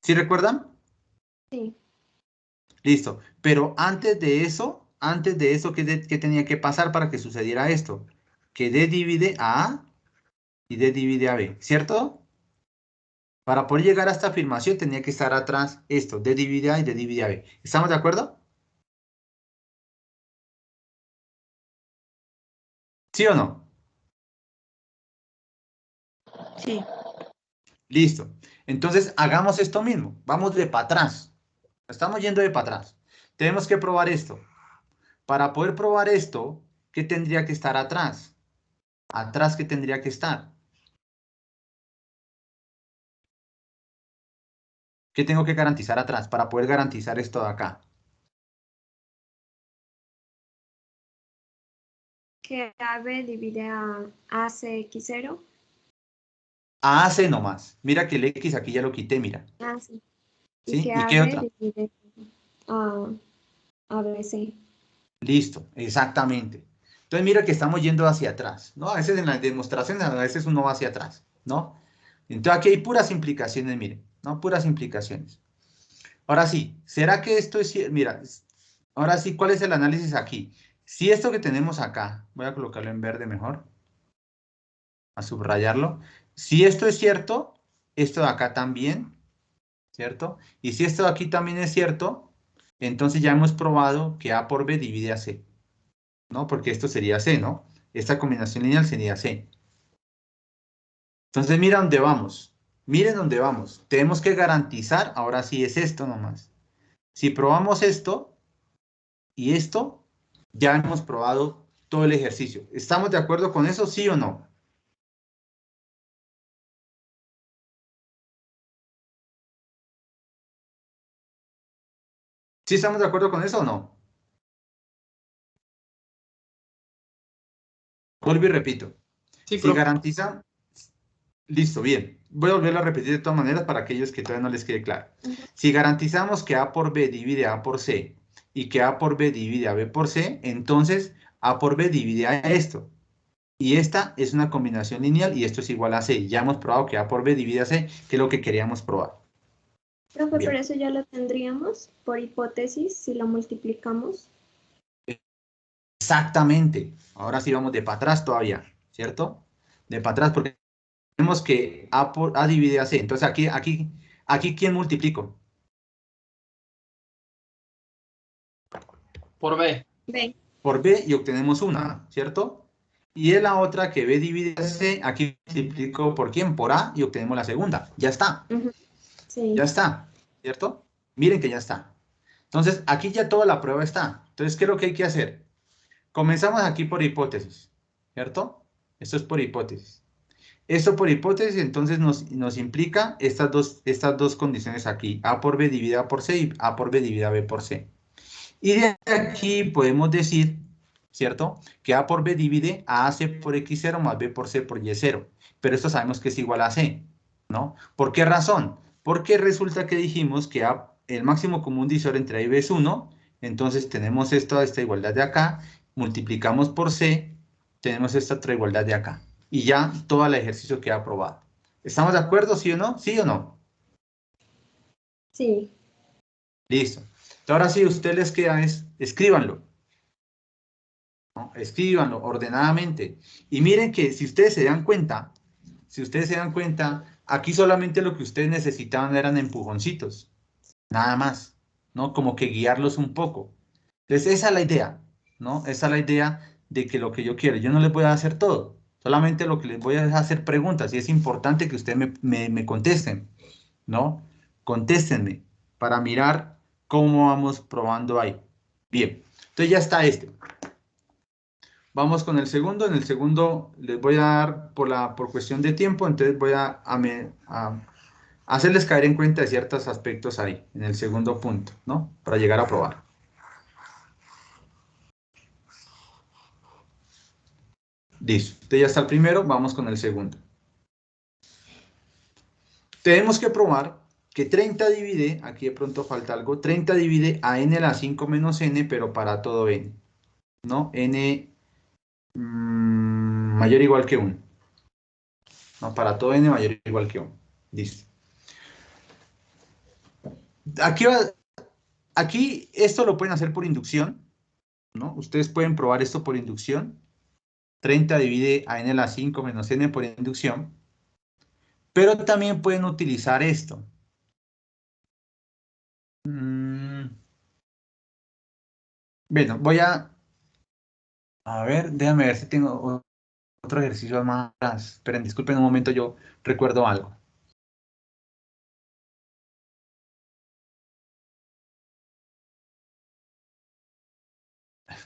¿Sí recuerdan? Sí. Listo. Pero antes de eso, ¿qué tenía que pasar para que sucediera esto? Que D divide a A y D divide a B, ¿cierto? Para poder llegar a esta afirmación tenía que estar atrás esto, D divide A y D divide a B. ¿Estamos de acuerdo? ¿Sí o no? Sí. Listo. Entonces, hagamos esto mismo. Vamos de para atrás. Estamos yendo de para atrás. Tenemos que probar esto. Para poder probar esto, ¿qué tendría que estar atrás? ¿Atrás qué tendría que estar? ¿Qué tengo que garantizar atrás para poder garantizar esto de acá? Que AB divide a ACX0. A C nomás. Mira que el X aquí ya lo quité, mira. Ah, sí. Y ¿Sí? que ¿Y qué AB otra? divide a ABC. Listo, exactamente. Entonces mira que estamos yendo hacia atrás, ¿no? A veces en las demostraciones, a veces uno va hacia atrás, ¿no? Entonces aquí hay puras implicaciones, miren, ¿no? Puras implicaciones. Ahora sí, ¿será que esto es cierto? Mira, ahora sí, ¿cuál es el análisis aquí? Si esto que tenemos acá, voy a colocarlo en verde mejor, a subrayarlo. Si esto es cierto, esto de acá también, ¿cierto? Y si esto de aquí también es cierto, entonces ya hemos probado que A por B divide a C, ¿no? Porque esto sería C, ¿no? Esta combinación lineal sería C. Entonces mira dónde vamos. Miren dónde vamos. Tenemos que garantizar, ahora sí es esto nomás. Si probamos esto y esto, ya hemos probado todo el ejercicio. ¿Estamos de acuerdo con eso, sí o no? ¿Sí estamos de acuerdo con eso o no? Vuelvo y repito. Sí, Si profe. garantiza, Listo, bien. Voy a volverlo a repetir de todas maneras para aquellos que todavía no les quede claro. Si garantizamos que A por B divide A por C y que A por B divide a B por C, entonces A por B divide a esto. Y esta es una combinación lineal y esto es igual a C. Ya hemos probado que A por B divide a C, que es lo que queríamos probar. Profe, Bien. pero eso ya lo tendríamos por hipótesis si lo multiplicamos. Exactamente. Ahora sí vamos de para atrás todavía, ¿cierto? De para atrás porque tenemos que A divide a C. Entonces aquí ¿quién multiplico? Por B. B. Por B y obtenemos una, ¿cierto? Y en la otra que B divide a C, aquí multiplico por quién, por A y obtenemos la segunda. Ya está, Sí. ya está, ¿cierto? Miren que ya está. Entonces, aquí ya toda la prueba está. Entonces, ¿qué es lo que hay que hacer? Comenzamos aquí por hipótesis, ¿cierto? Esto es por hipótesis. Esto por hipótesis, entonces nos implica estas dos condiciones aquí. A por B dividida por C y A por B dividida B por C. Y de aquí podemos decir, ¿cierto? Que A por B divide a AC por X0 más B por C por Y0. Pero esto sabemos que es igual a C, ¿no? ¿Por qué razón? Porque resulta que dijimos que el máximo común divisor entre A y B es 1. Entonces tenemos esta igualdad de acá. Multiplicamos por C. Tenemos esta otra igualdad de acá. Y ya todo el ejercicio queda aprobado. ¿Estamos de acuerdo, sí o no? ¿Sí o no? Sí. Listo. Ahora sí, a ustedes les queda es, escríbanlo. ¿No? Escríbanlo ordenadamente. Y miren que si ustedes se dan cuenta, aquí solamente lo que ustedes necesitaban eran empujoncitos. Nada más, ¿no? Como que guiarlos un poco. Entonces, esa es la idea, ¿no? Esa es la idea de que lo que yo quiero, yo no les voy a hacer todo. Solamente lo que les voy a hacer preguntas y es importante que ustedes me contesten, ¿no? Contéstenme para mirar cómo vamos probando ahí. Bien, entonces ya está este. Vamos con el segundo. En el segundo les voy a dar por cuestión de tiempo, entonces voy a hacerles caer en cuenta de ciertos aspectos ahí, en el segundo punto, ¿no? Para llegar a probar. Listo. Entonces ya está el primero, vamos con el segundo. Tenemos que probar que 30 divide, aquí de pronto falta algo, 30 divide a n a la 5 menos n, pero para todo n, ¿no? N mayor o igual que 1. ¿No? Para todo n mayor o igual que 1. Listo. Aquí esto lo pueden hacer por inducción, ¿no? Ustedes pueden probar esto por inducción. 30 divide a n a la 5 menos n por inducción. Pero también pueden utilizar esto. Bueno, voy a ver, déjame ver si tengo otro ejercicio más. Esperen, disculpen un momento, yo recuerdo algo.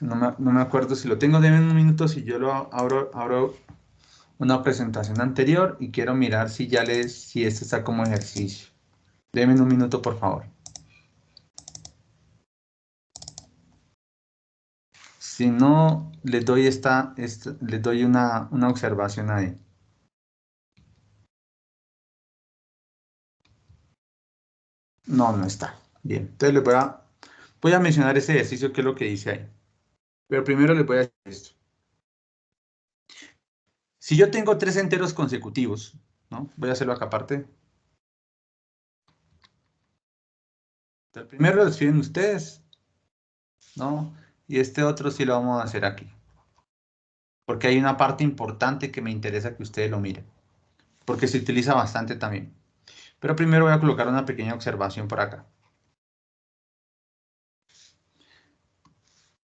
No me acuerdo si lo tengo, denme un minuto si yo lo abro una presentación anterior y quiero mirar si si este está como ejercicio. Denme un minuto, por favor. Si no, les doy les doy una observación ahí. No, no está. Bien, entonces voy a mencionar ese ejercicio que es lo que dice ahí. Pero primero les voy a decir esto. Si yo tengo 3 enteros consecutivos, ¿no? Voy a hacerlo acá aparte. El primero lo escriben ustedes, ¿no? Y este otro sí lo vamos a hacer aquí. Porque hay una parte importante que me interesa que ustedes lo miren. Porque se utiliza bastante también. Pero primero voy a colocar una pequeña observación por acá.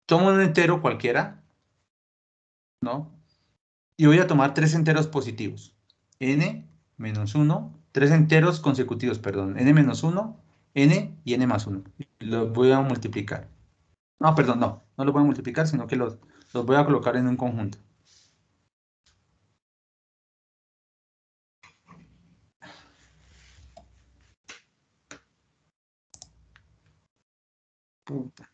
Tomo un entero cualquiera, ¿no? Y voy a tomar 3 enteros positivos. N menos 1, 3 enteros consecutivos, perdón. N menos 1, N y N más 1. Los voy a multiplicar. No, perdón, no los voy a multiplicar, sino que los voy a colocar en un conjunto. Puta.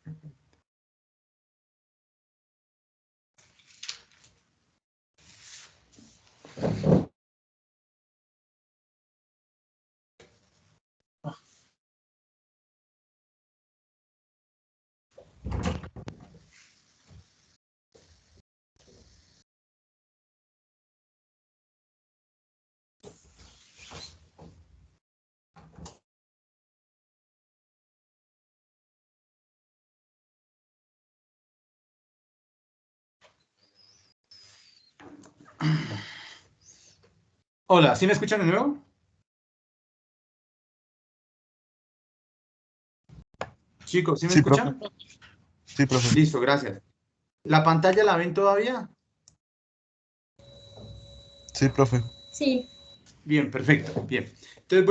Hola, ¿sí me escuchan de nuevo? Chicos, ¿sí me Sí, profe. escuchan? Sí, profe. Listo, gracias. ¿La pantalla la ven todavía? Sí, profe. Sí. Bien, perfecto, bien. Entonces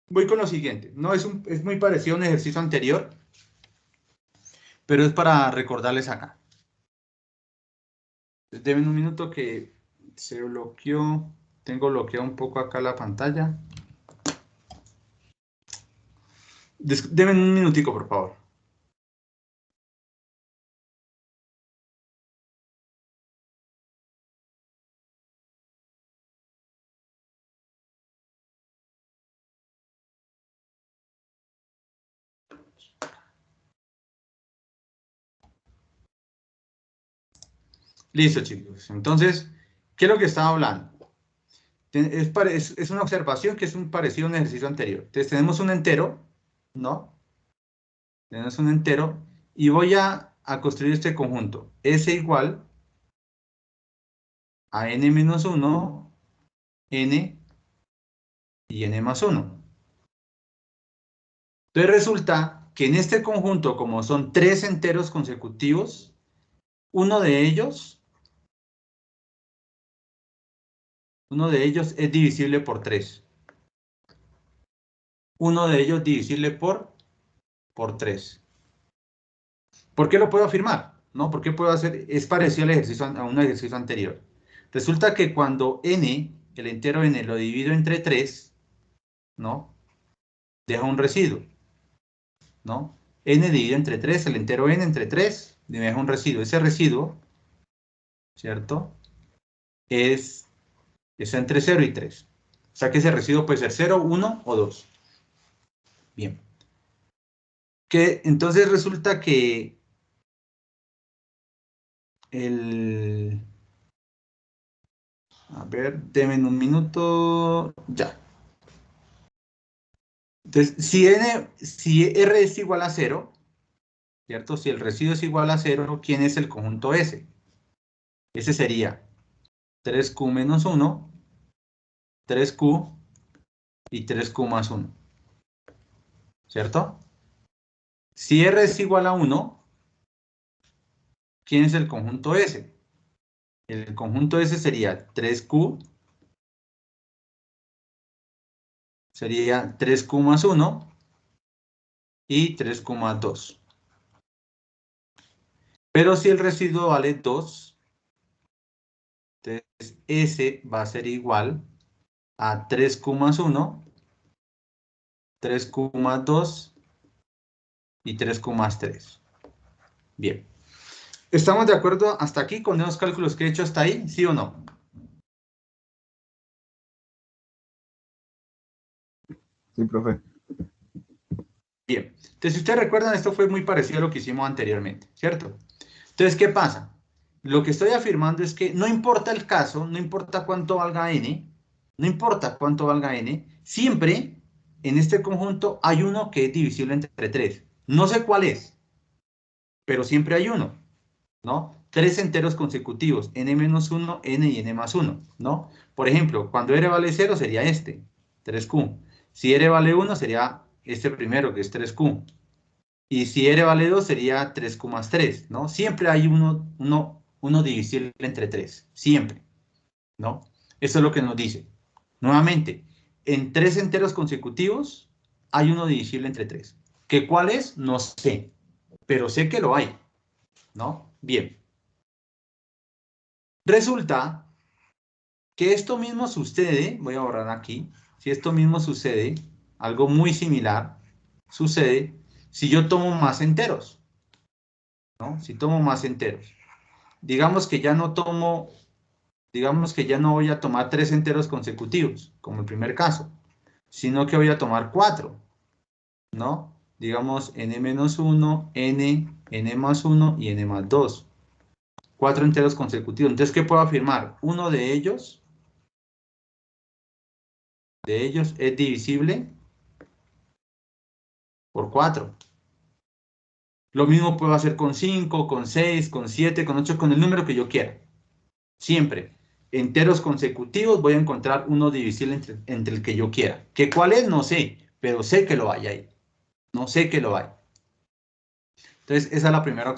voy con lo siguiente. No, es muy parecido a un ejercicio anterior, pero es para recordarles acá. Deben un minuto que se bloqueó. Tengo bloqueado un poco acá la pantalla. Deben un minutico, por favor. Listo, chicos. Entonces, ¿qué es lo que estaba hablando? Es una observación que es un parecido a un ejercicio anterior. Entonces, tenemos un entero, ¿no? Tenemos un entero y voy a construir este conjunto. S igual a n-1, n y n más 1. Entonces, resulta que en este conjunto, como son 3 enteros consecutivos, uno de ellos es divisible por 3. Uno de ellos divisible por 3. ¿Por qué lo puedo afirmar? ¿No? ¿Por qué puedo hacer? Es parecido a un ejercicio anterior. Resulta que cuando n, el entero n, lo divido entre 3, ¿no? Deja un residuo, ¿no? N dividido entre 3, el entero n entre 3, me deja un residuo. Ese residuo, ¿cierto? Es entre 0 y 3. O sea que ese residuo puede ser 0, 1 o 2. Bien. Entonces resulta que a ver, denme un minuto. Ya. Entonces, si R es igual a 0, ¿cierto? Si el residuo es igual a 0, ¿quién es el conjunto S? Ese sería 3Q menos 1, 3Q y 3Q más 1. ¿Cierto? Si R es igual a 1, ¿quién es el conjunto S? El conjunto S sería 3Q, sería 3Q más 1 y 3Q más 2. Pero si el residuo vale 2, entonces S va a ser igual a 3Q más 1, 3Q más 2 y 3Q más 3. Bien. ¿Estamos de acuerdo hasta aquí con los cálculos que he hecho hasta ahí? ¿Sí o no? Sí, profe. Bien. Entonces, si ustedes recuerdan, esto fue muy parecido a lo que hicimos anteriormente, ¿cierto? Entonces, ¿qué pasa? Lo que estoy afirmando es que no importa el caso, no importa cuánto valga n, no importa cuánto valga n, siempre en este conjunto hay uno que es divisible entre 3. No sé cuál es, pero siempre hay uno, ¿no? 3 enteros consecutivos, n-1, n y n más 1, ¿no? Por ejemplo, cuando r vale 0 sería este, 3q. Si r vale 1 sería este primero, que es 3q. Y si r vale 2 sería 3q más 3, ¿no? Siempre hay uno divisible entre 3, siempre, ¿no? Eso es lo que nos dice. Nuevamente, en 3 enteros consecutivos hay uno divisible entre 3. ¿Qué cuál es? No sé, pero sé que lo hay, ¿no? Bien. Resulta que esto mismo sucede, voy a borrar aquí, si esto mismo sucede, algo muy similar, sucede si yo tomo más enteros, ¿no? Si tomo más enteros. Digamos que ya no voy a tomar 3 enteros consecutivos, como el primer caso, sino que voy a tomar 4, ¿no? Digamos n-1, n más 1 y n más 2. 4 enteros consecutivos. Entonces, ¿qué puedo afirmar? Uno de ellos es divisible por 4. Lo mismo puedo hacer con 5, con 6, con 7, con 8, con el número que yo quiera. Siempre. enteros consecutivos, voy a encontrar uno divisible entre el que yo quiera. ¿Qué cuál es? No sé, pero sé que lo hay ahí. No sé que lo hay. Entonces, esa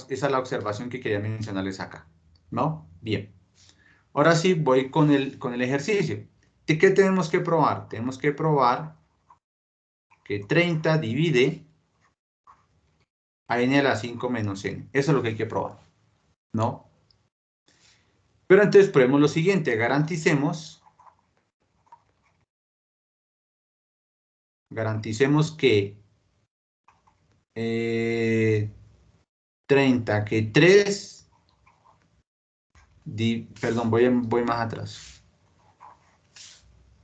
es la observación que quería mencionarles acá, ¿no? Bien. Ahora sí, voy con el ejercicio. ¿De qué tenemos que probar? Tenemos que probar que 30 divide a n a la 5 menos n. Eso es lo que hay que probar, ¿no? Pero entonces probemos lo siguiente. Garanticemos que 30, que 3, perdón, voy más atrás.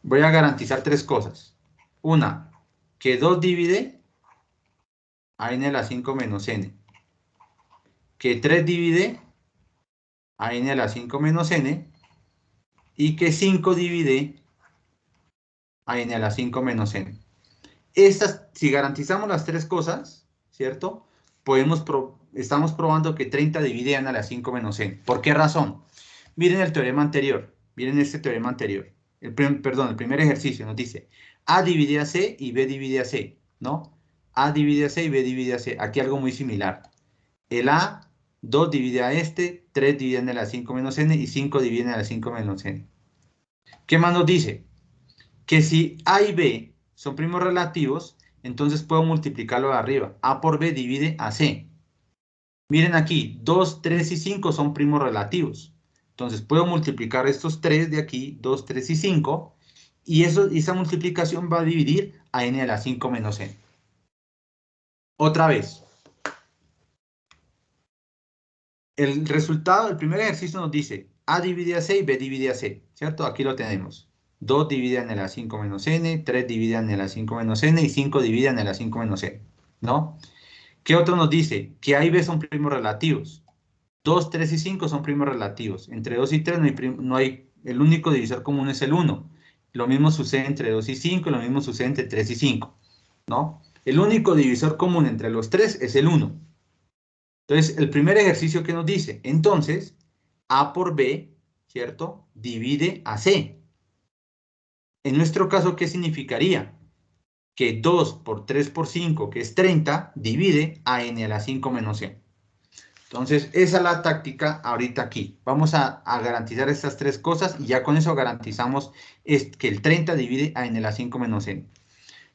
Voy a garantizar tres cosas. Una, que 2 divide a n a la 5 menos n. Que 3 divide a n a la 5 menos n. Y que 5 divide a n a la 5 menos n. Si garantizamos las tres cosas, ¿cierto? Estamos probando que 30 divide a n a la 5 menos n. ¿Por qué razón? Miren el teorema anterior. Miren este teorema anterior. El primer ejercicio nos dice A divide a C y B divide a C, ¿no? A divide a C y B divide a C. Aquí algo muy similar. El A, 2 divide a 3 divide a n a la 5 menos n y 5 divide a n a la 5 menos n. ¿Qué más nos dice? Que si A y B son primos relativos, entonces puedo multiplicarlo de arriba. A por B divide a C. Miren aquí, 2, 3 y 5 son primos relativos. Entonces puedo multiplicar estos 3 de aquí, 2, 3 y 5, y esa multiplicación va a dividir a n a la 5 menos n. Otra vez. El resultado del primer ejercicio nos dice A divide a C y B divide a C, ¿cierto? Aquí lo tenemos. 2 divide a n a la 5 menos n, 3 divide a n a la 5 menos n y 5 divide a n a la 5 menos n, ¿no? ¿Qué otro nos dice? Que A y B son primos relativos. 2, 3 y 5 son primos relativos. Entre 2 y 3 no hay, el único divisor común es el 1. Lo mismo sucede entre 2 y 5, lo mismo sucede entre 3 y 5, ¿no? El único divisor común entre los 3 es el 1. Entonces, el primer ejercicio que nos dice, entonces, A por B, ¿cierto? Divide a C. En nuestro caso, ¿qué significaría? Que 2 por 3 por 5, que es 30, divide a n a la 5 menos n. Entonces, esa es la táctica ahorita aquí. Vamos a garantizar estas tres cosas y ya con eso garantizamos que el 30 divide a n a la 5 menos n.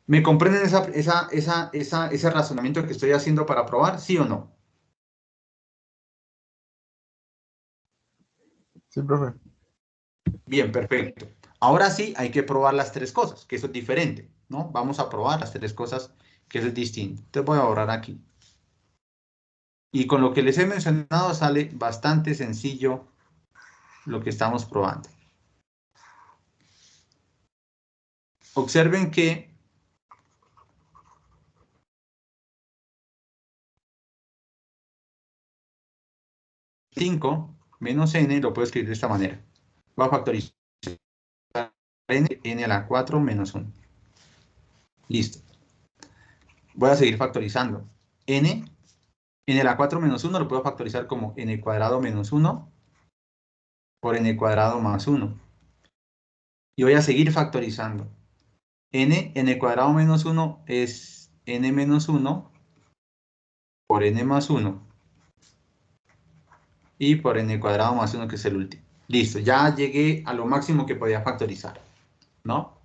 ¿Me comprenden ese razonamiento que estoy haciendo para probar? ¿Sí o no? Sí, profe. Bien, perfecto. Ahora sí hay que probar las tres cosas, que eso es diferente, ¿no? Vamos a probar las tres cosas, que eso es distinto. Entonces voy a borrar aquí. Y con lo que les he mencionado sale bastante sencillo lo que estamos probando. Observen que menos n lo puedo escribir de esta manera. Voy a factorizar n a la 4 menos 1. Listo. Voy a seguir factorizando. n a la 4 menos 1 lo puedo factorizar como n cuadrado menos 1 por n cuadrado más 1. Y voy a seguir factorizando. n cuadrado menos 1 es n menos 1 por n más 1. Y por n cuadrado más 1, que es el último. Listo, ya llegué a lo máximo que podía factorizar, ¿no?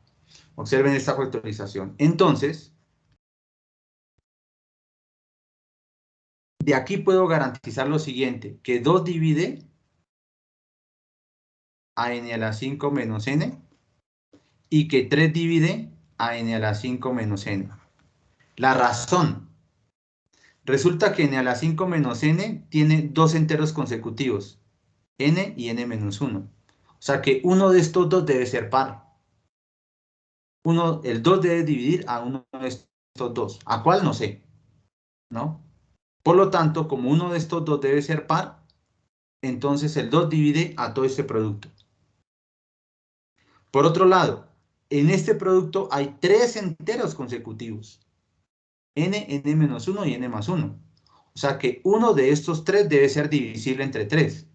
Observen esta factorización. Entonces, de aquí puedo garantizar lo siguiente, que 2 divide a n a la 5 menos n y que 3 divide a n a la 5 menos n. La razón. Resulta que n a la 5 menos n tiene dos enteros consecutivos, n y n menos 1. O sea que uno de estos dos debe ser par. El 2 debe dividir a uno de estos dos. ¿A cuál? No sé, ¿no? Por lo tanto, como uno de estos dos debe ser par, entonces el 2 divide a todo este producto. Por otro lado, en este producto hay tres enteros consecutivos. N, n menos 1 y n más 1. O sea que uno de estos tres debe ser divisible entre 3.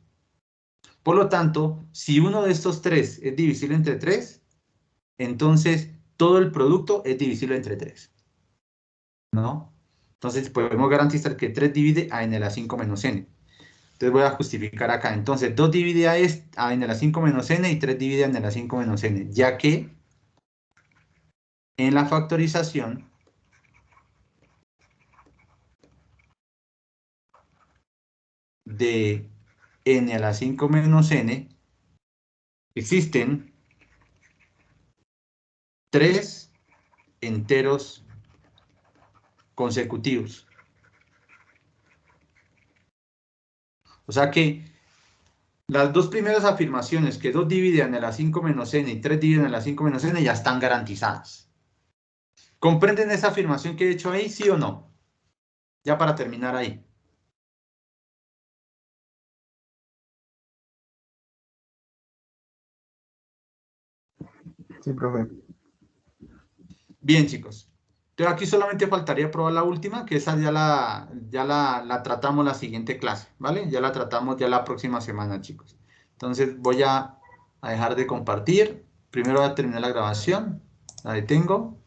Por lo tanto, si uno de estos tres es divisible entre 3, entonces todo el producto es divisible entre 3. ¿No? Entonces podemos garantizar que 3 divide a n a la 5 menos n. Entonces voy a justificar acá. Entonces 2 divide a n a la 5 menos n y 3 divide a n a la 5 menos n, ya que en la factorización de n a la 5 menos n existen 3 enteros consecutivos. O sea que las dos primeras afirmaciones, que 2 divide a n a la 5 menos n y 3 divide a n a la 5 menos n, ya están garantizadas. ¿Comprenden esa afirmación que he hecho ahí, sí o no? Ya para terminar ahí. Sí, profe. Bien, chicos. Entonces aquí solamente faltaría probar la última, que esa ya la tratamos la siguiente clase, ¿vale? Ya la tratamos ya la próxima semana, chicos. Entonces voy a dejar de compartir. Primero voy a terminar la grabación. La detengo.